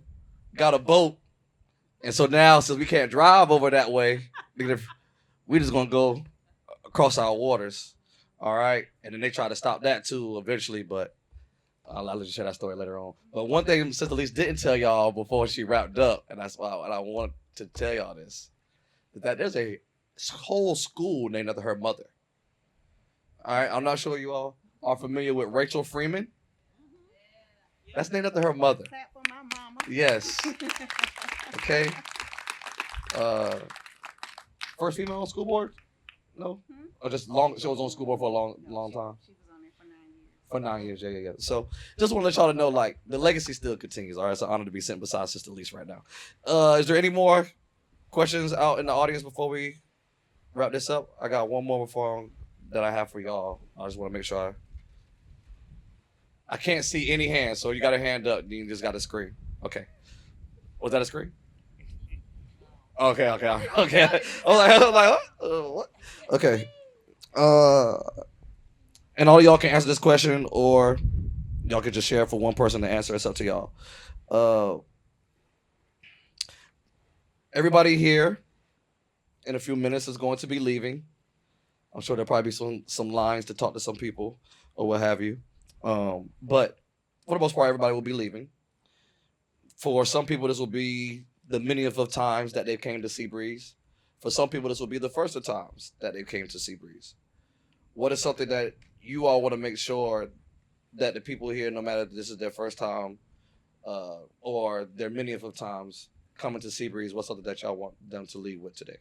got a boat, and so now since we can't drive over that way, we just gonna go across our waters. All right, and then they try to stop that too eventually, but I'll let you share that story later on. But one thing Sister Lise didn't tell y'all before she wrapped up, and that's why I want to tell y'all this, is that there's a whole school named after her mother. All right, I'm not sure you all are familiar with Rachel Freeman. That's named after her mother. Clap for my mama. Yes. Okay. First female on school board? No? Or just long, she was on school board for a long time? She was on there for 9 years. For 9 years, yeah. So just want to let y'all know, like, the legacy still continues. All right, it's an honor to be sitting beside Sister Lise right now. Is there any more questions out in the audience before we wrap this up? I got one more that I have for y'all. I just want to make sure I can't see any hands, so you got a hand up, you just got a screen. Okay. Was that a screen? Okay. I was like, what? Okay. And all y'all can answer this question, or y'all can just share for one person to answer. It's up to y'all. Everybody here in a few minutes is going to be leaving. I'm sure there'll probably be some lines to talk to some people or what have you. But for the most part, everybody will be leaving. For some people, this will be the manyth of times that they came to Seabreeze. For some people, this will be the first of times that they came to Seabreeze. What is something that you all want to make sure that the people here, no matter if this is their first time or their manyth of times coming to Seabreeze, what's something that y'all want them to leave with today?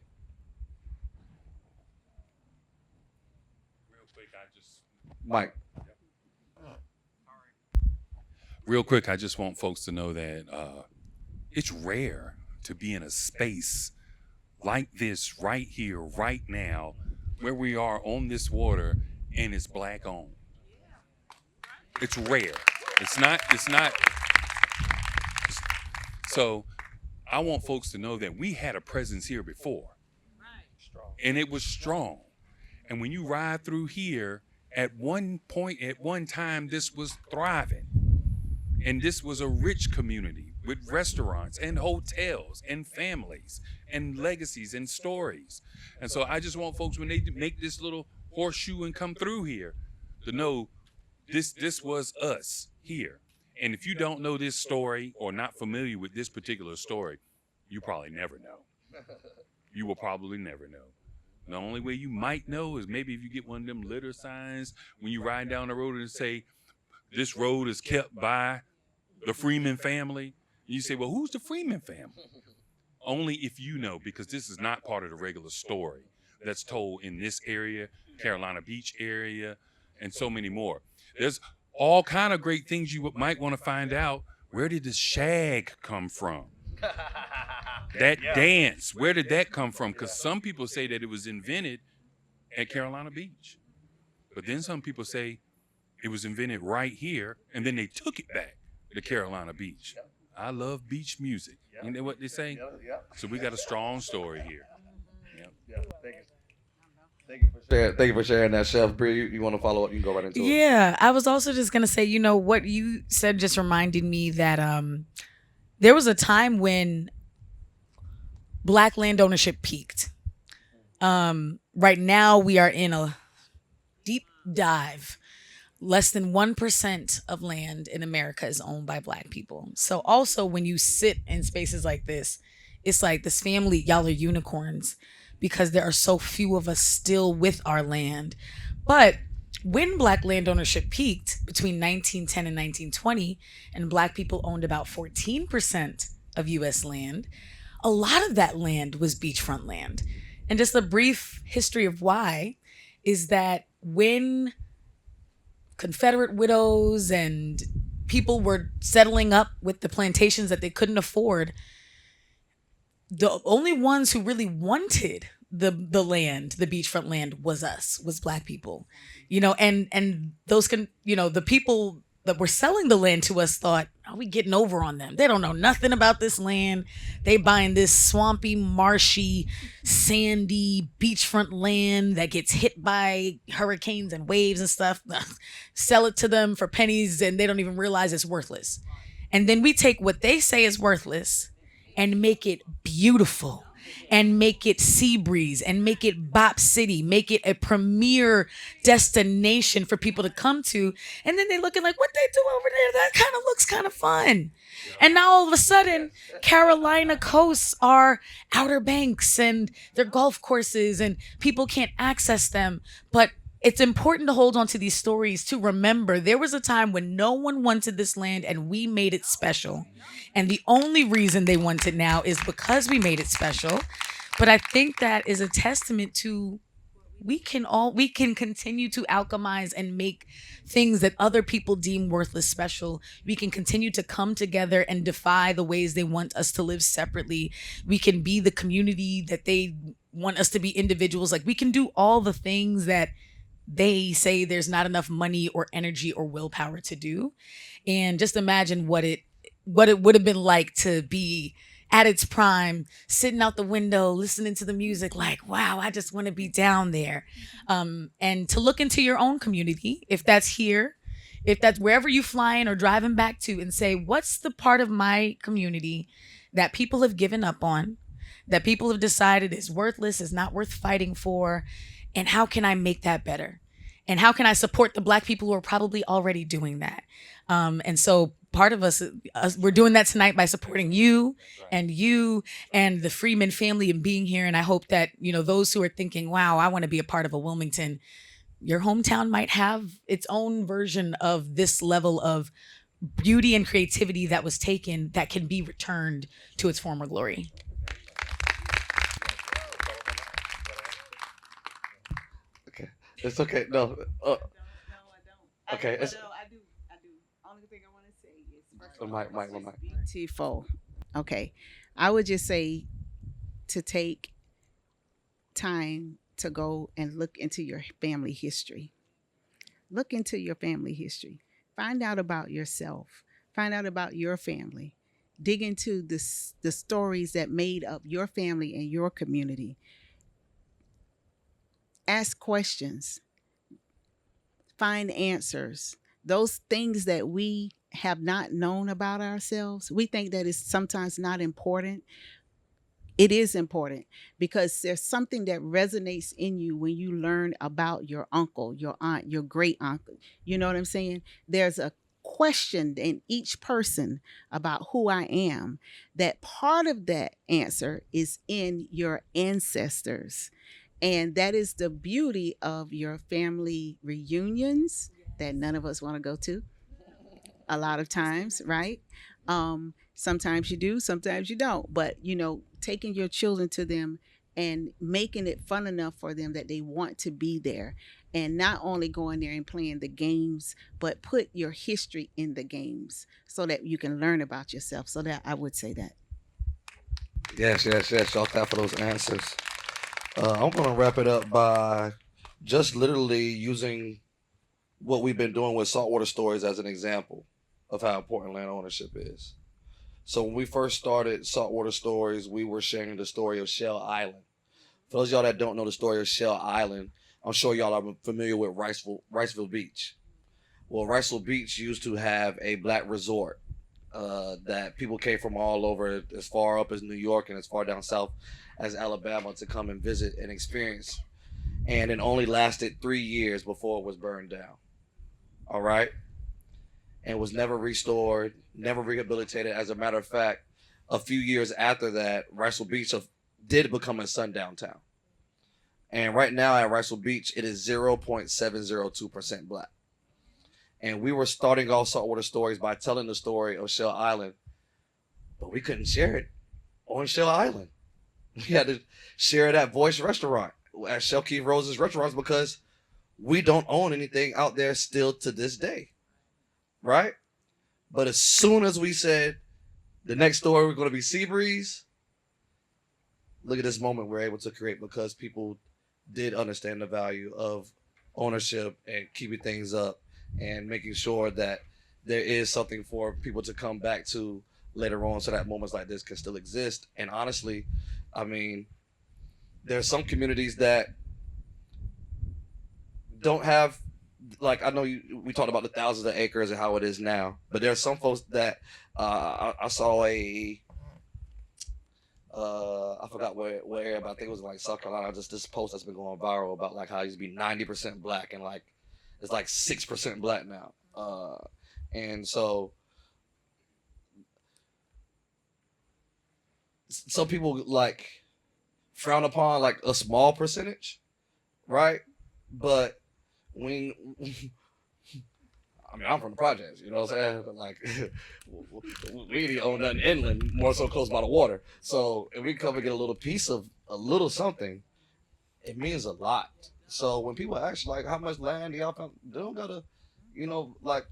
Real quick, Mike. Real quick, I just want folks to know that it's rare to be in a space like this right here, right now, where we are on this water, and it's Black owned. It's rare. It's not. So I want folks to know that we had a presence here before, and it was strong. And when you ride through here, at one point, at one time, this was thriving. And this was a rich community with restaurants and hotels and families and legacies and stories. And so I just want folks, when they make this little horseshoe and come through here, to know this was us here. And if you don't know this story or not familiar with this particular story, you probably never know. You will probably never know. The only way you might know is maybe if you get one of them litter signs when you ride down the road and say, this road is kept by the Freeman family. You say, well, who's the Freeman family? Only if you know, because this is not part of the regular story that's told in this area, Carolina Beach area, and so many more. There's all kind of great things you might want to find out. Where did the shag come from? That dance, where did that come from? Because some people say that it was invented at Carolina Beach. But then some people say it was invented right here, and then they took it back to Carolina Beach. I love beach music. You know what they say? So we got a strong story here. Thank you for sharing that, Chef. Brea, you want to follow up? You can go right into it. Yeah, I was also just going to say, what you said just reminded me that there was a time when Black land ownership peaked. Right now, we are in a deep dive. Less than 1% of land in America is owned by Black people. So also when you sit in spaces like this, it's like this family, y'all are unicorns because there are so few of us still with our land. But when Black land ownership peaked between 1910 and 1920, and Black people owned about 14% of U.S. land, a lot of that land was beachfront land. And just a brief history of why is that when Confederate widows and people were settling up with the plantations that they couldn't afford, the only ones who really wanted the land, the beachfront land, was Black people, and those the people that were selling the land to us thought, are we getting over on them? They don't know nothing about this land. They buying this swampy, marshy, sandy beachfront land that gets hit by hurricanes and waves and stuff. Sell it to them for pennies and they don't even realize it's worthless. And then we take what they say is worthless and make it beautiful and make it Seabreeze and make it Bop City, make it a premier destination for people to come to. And then they looking like, what they do over there, that kind of looks kind of fun. And now all of a sudden, Carolina coasts are Outer Banks and they're golf courses and people can't access them. But it's important to hold on to these stories to remember there was a time when no one wanted this land and we made it special. And the only reason they want it now is because we made it special. But I think that is a testament to we can continue to alchemize and make things that other people deem worthless special. We can continue to come together and defy the ways they want us to live separately. We can be the community that they want us to be individuals. Like we can do all the things that they say there's not enough money or energy or willpower to do. And just imagine what it would have been like to be at its prime, sitting out the window, listening to the music, like, wow, I just want to be down there. And to look into your own community, if that's here, if that's wherever you flying or driving back to, and say, what's the part of my community that people have given up on, that people have decided is worthless, is not worth fighting for, and how can I make that better? And how can I support the Black people who are probably already doing that? And so part of us, we're doing that tonight by supporting you and the Freeman family and being here. And I hope that, those who are thinking, wow, I want to be a part of a Wilmington, your hometown might have its own version of this level of beauty and creativity that was taken that can be returned to its former glory. Okay, it's okay. No, okay. It's, I do. Only thing I want to say is Mike. beautiful. Okay, I would just say to take time to go and look into your family history. Look into your family history. Find out about yourself. Find out about your family. Dig into the stories that made up your family and your community. Ask questions. Find answers. Those things that we have not known about ourselves, we think that is sometimes not important. It is important because there's something that resonates in you when you learn about your uncle, your aunt, your great uncle. You know what I'm saying? There's a question in each person about who I am. That part of that answer is in your ancestors. And that is the beauty of your family reunions that none of us want to go to a lot of times, right? Sometimes you do, sometimes you don't. But, taking your children to them and making it fun enough for them that they want to be there. And not only going there and playing the games, but put your history in the games so that you can learn about yourself. So that I would say that. Yes. Y'all clap for those answers. I'm going to wrap it up by just literally using what we've been doing with Saltwater Stories as an example of how important land ownership is. So when we first started Saltwater Stories, we were sharing the story of Shell Island. For those of y'all that don't know the story of Shell Island, I'm sure y'all are familiar with Riceville Beach. Well, Riceville Beach used to have a Black resort that people came from all over, as far up as New York and as far down south as Alabama, to come and visit and experience. And it only lasted 3 years before it was burned down. All right? And was never restored, never rehabilitated. As a matter of fact, a few years after that, Riceville Beach did become a sundown town. And right now at Riceville Beach, it is 0.702% Black. And we were starting off Saltwater Stories by telling the story of Shell Island, but we couldn't share it on Shell Island. We had to share it at Voyce Restaurant, at Shell Keith Rhodes' restaurants, because we don't own anything out there still to this day. Right? But as soon as we said the next story we're going to be Seabreeze, look at this moment we're able to create, because people did understand the value of ownership and keeping things up and making sure that there is something for people to come back to later on, so that moments like this can still exist. And honestly, I mean, there are some communities that don't have like I know we talked about the thousands of acres and how it is now, but there are some folks that I saw I forgot where, but I think it was like South Carolina. Just this post that's been going viral about like how it used to be 90% black and like it's like 6% black now. And so some people like frown upon like a small percentage, right? But when I mean, I'm from the projects, you know what I'm saying? But like, we didn't own nothing inland, more so close by the water. So if we come and get a little piece of a little something, it means a lot. So when people ask like, how much land do y'all found, they don't gotta, you know, like,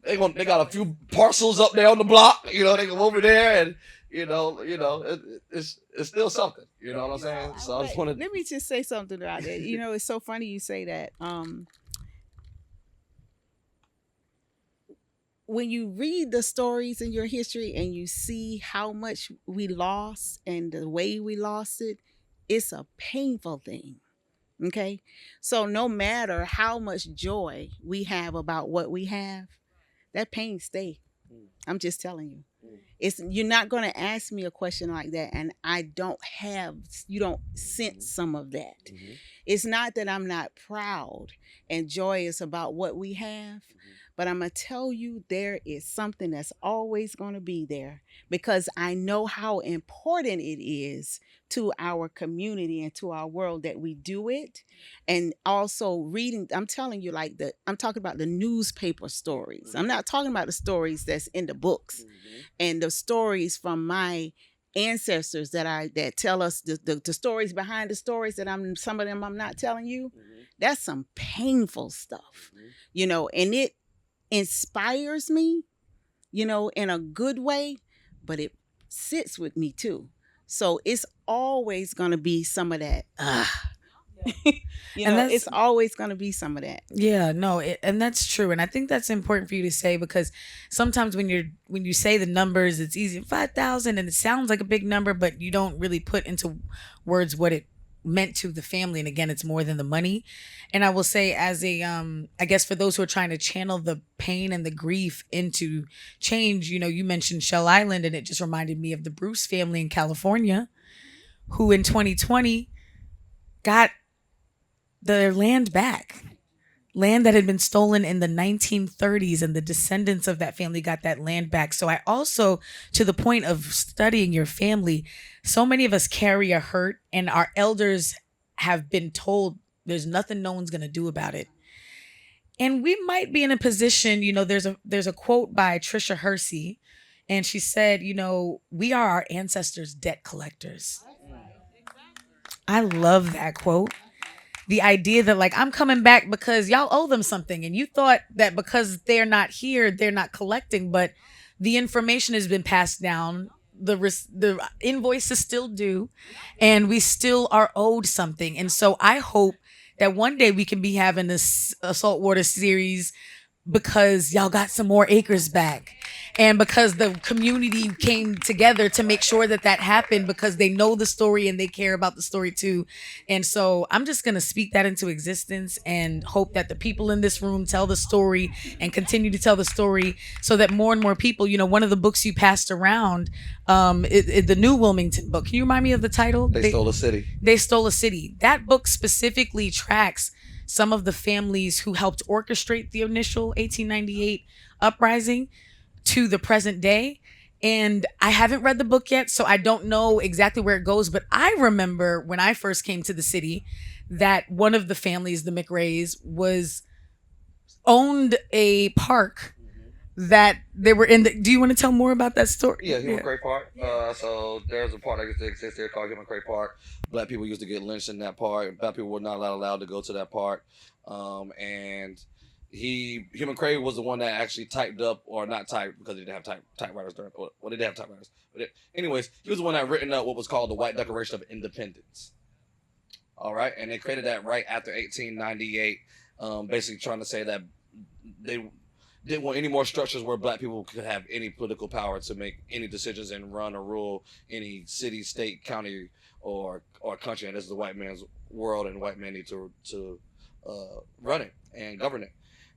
they got a few parcels up there on the block, you know, they go over there and, it's still something, you know what I'm saying? So I just wanted. Let me just say something about that. You know, it's so funny you say that. When you read the stories in your history and you see how much we lost and the way we lost it, it's a painful thing. Okay? So no matter how much joy we have about what we have, that pain stay. I'm just telling you. You're not going to ask me a question like that and you don't sense some of that. Mm-hmm. It's not that I'm not proud and joyous about what we have. But I'm going to tell you there is something that's always going to be there because I know how important it is to our community and to our world that we do it. And also reading, I'm telling you, I'm talking about the newspaper stories. I'm not talking about the stories that's in the books and the stories from my ancestors that tell us the stories behind the stories that some of them I'm not telling you. That's some painful stuff, and it inspires me, in a good way, but it sits with me too. So it's always going to be some of that. It's always going to be some of that. Yeah, no, and that's true. And I think that's important for you to say because sometimes when you say the numbers, it's easy, 5,000, and it sounds like a big number, but you don't really put into words what it meant to the family. And again, it's more than the money. And I will say as I guess for those who are trying to channel the pain and the grief into change, you mentioned Shell Island, and it just reminded me of the Bruce family in California who in 2020 got their land back. Land that had been stolen in the 1930s, and the descendants of that family got that land back. So I also, to the point of studying your family, so many of us carry a hurt, and our elders have been told there's nothing no one's going to do about it. And we might be in a position, there's a quote by Trisha Hersey, and she said, we are our ancestors' debt collectors. I love that quote. The idea that I'm coming back because y'all owe them something. And you thought that because they're not here, they're not collecting, but the information has been passed down. The invoice is still due and we still are owed something. And so I hope that one day we can be having a saltwater series because y'all got some more acres back and because the community came together to make sure that happened because they know the story and they care about the story too. And so I'm just going to speak that into existence and hope that the people in this room tell the story and continue to tell the story so that more and more people, one of the books you passed around, the new Wilmington book. Can you remind me of the title? They Stole a City. They Stole a City. That book specifically tracks some of the families who helped orchestrate the initial 1898 uprising to the present day. And I haven't read the book yet, so I don't know exactly where it goes. But I remember when I first came to the city that one of the families, the McRaes, owned a park that they were in. Do you want to tell more about that story? Yeah, Human Cray Park. So there's a park that exists there called Human Cray Park. Black people used to get lynched in that park. Black people were not allowed to go to that park. And Human Cray was the one that actually typed up, or not typed because they didn't have typewriters during. Well, they did have typewriters. But anyways, he was the one that written up what was called the White Declaration of Independence. All right, and they created that right after 1898, basically trying to say that they didn't want any more structures where black people could have any political power to make any decisions and run or rule any city, state, county, or country. And this is the white man's world, and white men need to run it and govern it.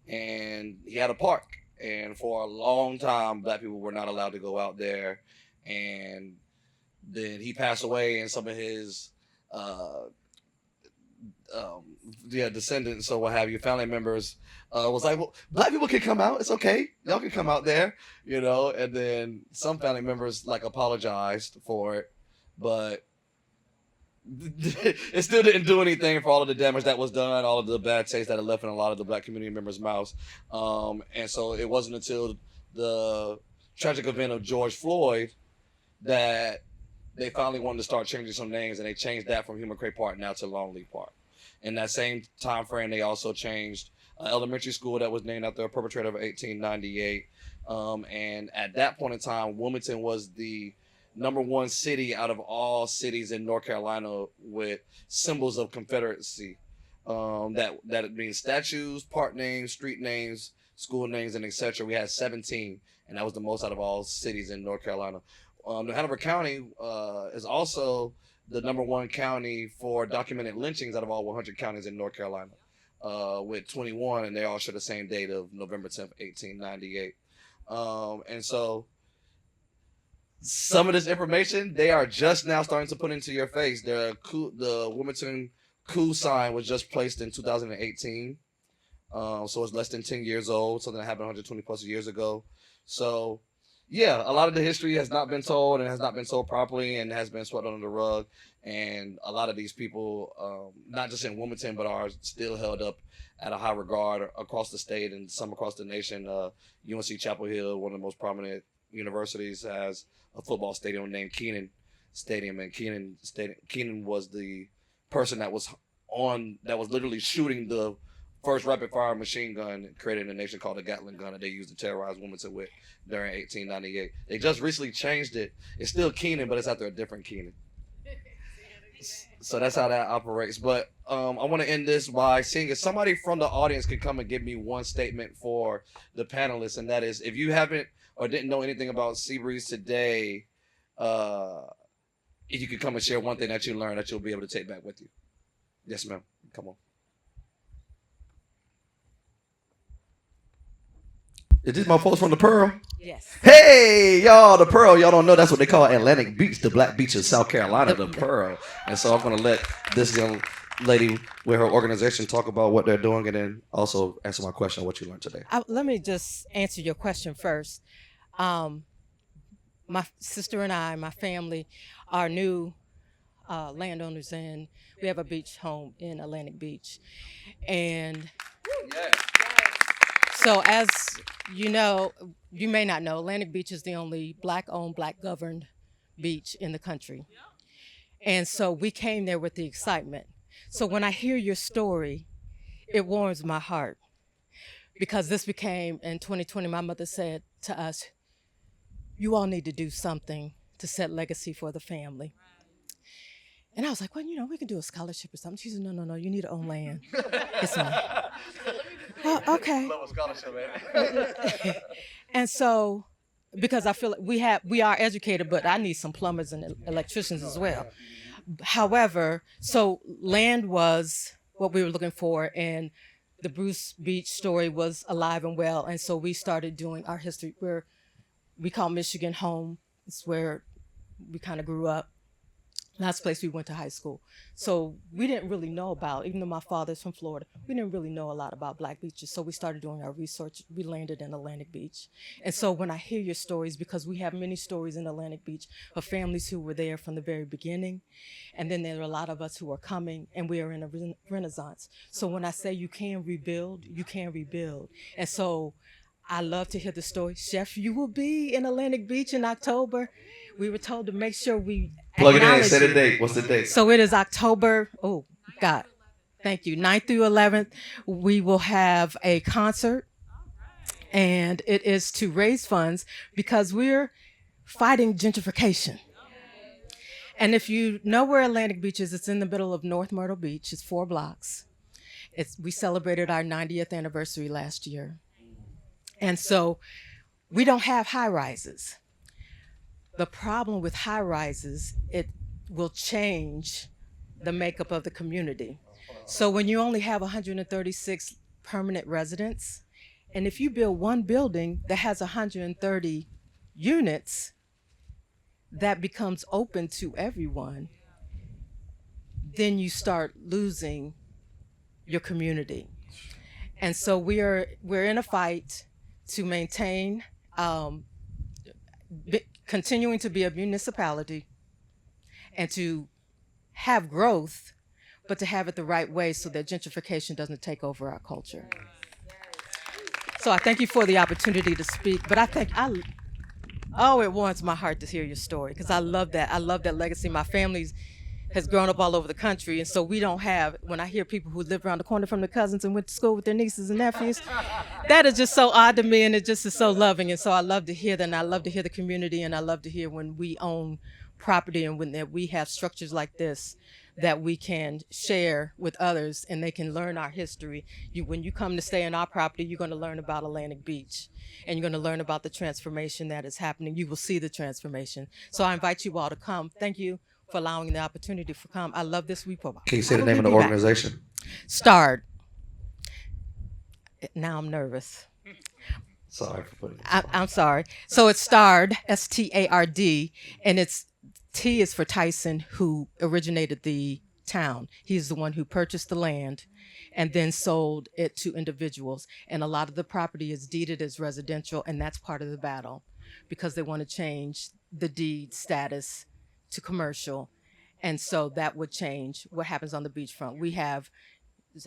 And he had a park. And for a long time, black people were not allowed to go out there. And then he passed away, and some of his descendants or what have you, family members, was like, well, black people can come out. It's okay. Y'all can come out there, you know. And then some family members like apologized for it, but it still didn't do anything for all of the damage that was done, all of the bad taste that it left in a lot of the black community members' mouths. And so it wasn't until the tragic event of George Floyd that they finally wanted to start changing some names, and they changed that from Human Creek Park now to Longleaf Park. In that same time frame, they also changed elementary school that was named after a perpetrator of 1898. And at that point in time, Wilmington was the #1 city out of all cities in North Carolina with symbols of Confederacy. That means statues, park names, street names, school names, and etc. We had 17, and that was the most out of all cities in North Carolina. New Hanover County is also the #1 county for documented lynchings out of all 100 counties in North Carolina, with 21, and they all share the same date of November 10th, 1898. And so some of this information, they are just now starting to put into your face. The Wilmington coup sign was just placed in 2018. So it's less than 10 years old, something that happened 120 plus years ago. So yeah, a lot of the history has not been told and has not been told properly and has been swept under the rug. And a lot of these people, not just in Wilmington, but are still held up at a high regard across the state and some across the nation. UNC Chapel Hill, one of the most prominent universities, has a football stadium named Kenan Stadium. And Kenan was the person that was literally shooting the first rapid fire machine gun created in a nation called the Gatling gun that they used to terrorize Wilmington with during 1898. They just recently changed it. It's still Kenan, but it's after a different Kenan. So that's how that operates. But I want to end this by seeing if somebody from the audience could come and give me one statement for the panelists, and that is, if you haven't or didn't know anything about Seabreeze today, if you could come and share one thing that you learned that you'll be able to take back with you. Yes, ma'am. Come on. Is this my folks from the Pearl? Yes. Hey, y'all, the Pearl. Y'all don't know that's what they call Atlantic Beach, the Black Beach of South Carolina, the Pearl. And so I'm going to let this young lady with her organization talk about what they're doing and then also answer my question on what you learned today. Let me just answer your question first. My sister and I, my family, are new landowners, and we have a beach home in Atlantic Beach. And so as you know, you may not know, Atlantic Beach is the only Black-owned, Black-governed beach in the country. And so we came there with the excitement. So when I hear your story, it warms my heart, because this became, in 2020, my mother said to us, you all need to do something to set legacy for the family. And I was like, well, you know, we can do a scholarship or something. She said, no, you need to own land. It's mine. Oh, okay. Love a scholarship, man. And so, because I feel like we are educated, but I need some plumbers and electricians as well. However, so land was what we were looking for, and the Bruce Beach story was alive and well. And so we started doing our history, where we call Michigan home. It's where we kind of grew up. Last place we went to high school. So we didn't really know about, even though my father's from Florida, we didn't really know a lot about Black beaches. So we started doing our research. We landed in Atlantic Beach. And so when I hear your stories, because we have many stories in Atlantic Beach of families who were there from the very beginning. And then there are a lot of us who are coming, and we are in a renaissance. So when I say you can rebuild, you can rebuild. And so I love to hear the story. Chef, you will be in Atlantic Beach in October. We were told to make sure we plug it in. Say the date. What's the date? So it is October. Oh, God. Thank you. 9th through 11th. We will have a concert. And it is to raise funds because we're fighting gentrification. And if you know where Atlantic Beach is, it's in the middle of North Myrtle Beach. It's 4 blocks. We celebrated our 90th anniversary last year. And so we don't have high rises. The problem with high rises, it will change the makeup of the community. So when you only have 136 permanent residents, and if you build one building that has 130 units, that becomes open to everyone, then you start losing your community. And so we're in a fight to maintain, continuing to be a municipality and to have growth, but to have it the right way so that gentrification doesn't take over our culture. So I thank you for the opportunity to speak, but it warms my heart to hear your story, because I love that. I love that legacy. My family has grown up all over the country, and so we don't have, when I hear people who live around the corner from their cousins and went to school with their nieces and nephews, that is just so odd to me, and it just is so loving. And so I love to hear that, and I love to hear the community, and I love to hear when we own property and when that we have structures like this that we can share with others and they can learn our history. When you come to stay on our property, you're going to learn about Atlantic Beach, and you're going to learn about the transformation that is happening. You will see the transformation. So I invite you all to come. Thank you for allowing the opportunity to come. I love this week. Can you say the name of the organization? STARD. Now I'm nervous. Sorry for putting it. I'm sorry. So it's STARD, STARD, and it's T is for Tyson, who originated the town. He's the one who purchased the land and then sold it to individuals. And a lot of the property is deeded as residential, and that's part of the battle because they want to change the deed status to commercial. And so that would change what happens on the beachfront. We have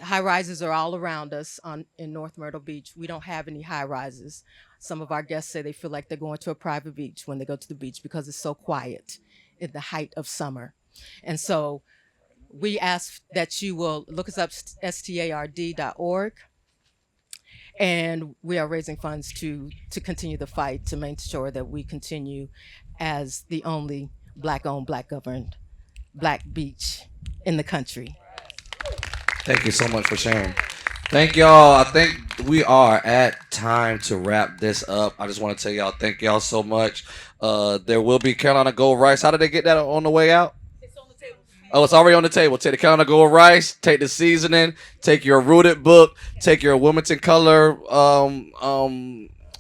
high rises are all around us in North Myrtle Beach. We don't have any high rises. Some of our guests say they feel like they're going to a private beach when they go to the beach because it's so quiet in the height of summer. And so we ask that you will look us up, stard.org. And we are raising funds to continue the fight to make sure that we continue as the only Black-owned, Black-governed, Black beach in the country. Thank you so much for sharing. Thank y'all. I think we are at time to wrap this up. I just want to tell y'all, thank y'all so much. There will be Carolina Gold Rice. How did they get that on the way out? It's on the table. Oh, it's already on the table. Take the Carolina Gold Rice, take the seasoning, take your Rooted book, take your Wilmingtoncolor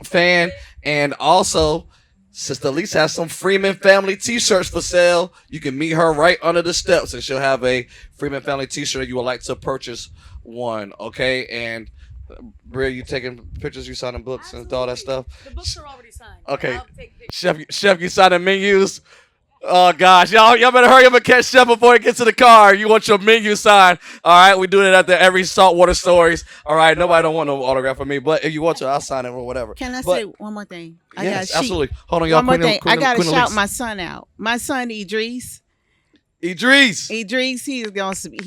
fan, and also Sister Lisa has some Freeman family t-shirts for sale. You can meet her right under the steps, and she'll have a Freeman family t-shirt if you would like to purchase one, okay? And Brea, you taking pictures, you signing books and all that stuff? The books are already signed. Okay. Chef, you signing menus? Oh, gosh. Y'all better hurry up and catch Chef before he gets to the car. You want your menu signed. All right, we do it at every Saltwater Stories. All right, nobody don't want no autograph from me, but if you want to, I'll sign it or whatever. Can I say one more thing? Yes, absolutely. Hold on, y'all. One more thing. I got to shout my son out. My son, Idris, he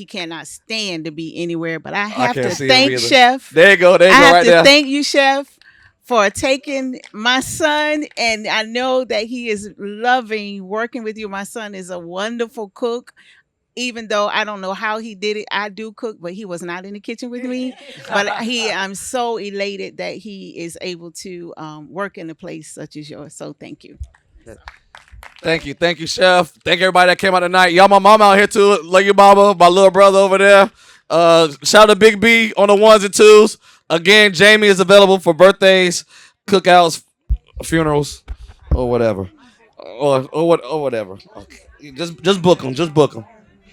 cannot stand to be anywhere, but I have to thank Chef. There you go. There you go. I have to thank you, Chef, for taking my son, and I know that he is loving working with you. My son is a wonderful cook. Even though I don't know how he did it, I do cook, but he was not in the kitchen with me. But I'm so elated that he is able to work in a place such as yours. So thank you. Thank you, Chef. Thank everybody that came out tonight. Y'all, my mom out here too. Love you, mama. My little brother over there. Shout out to Big B on the ones and twos. Again, Jamie is available for birthdays, cookouts, funerals, or whatever, or whatever. Okay. Just book them.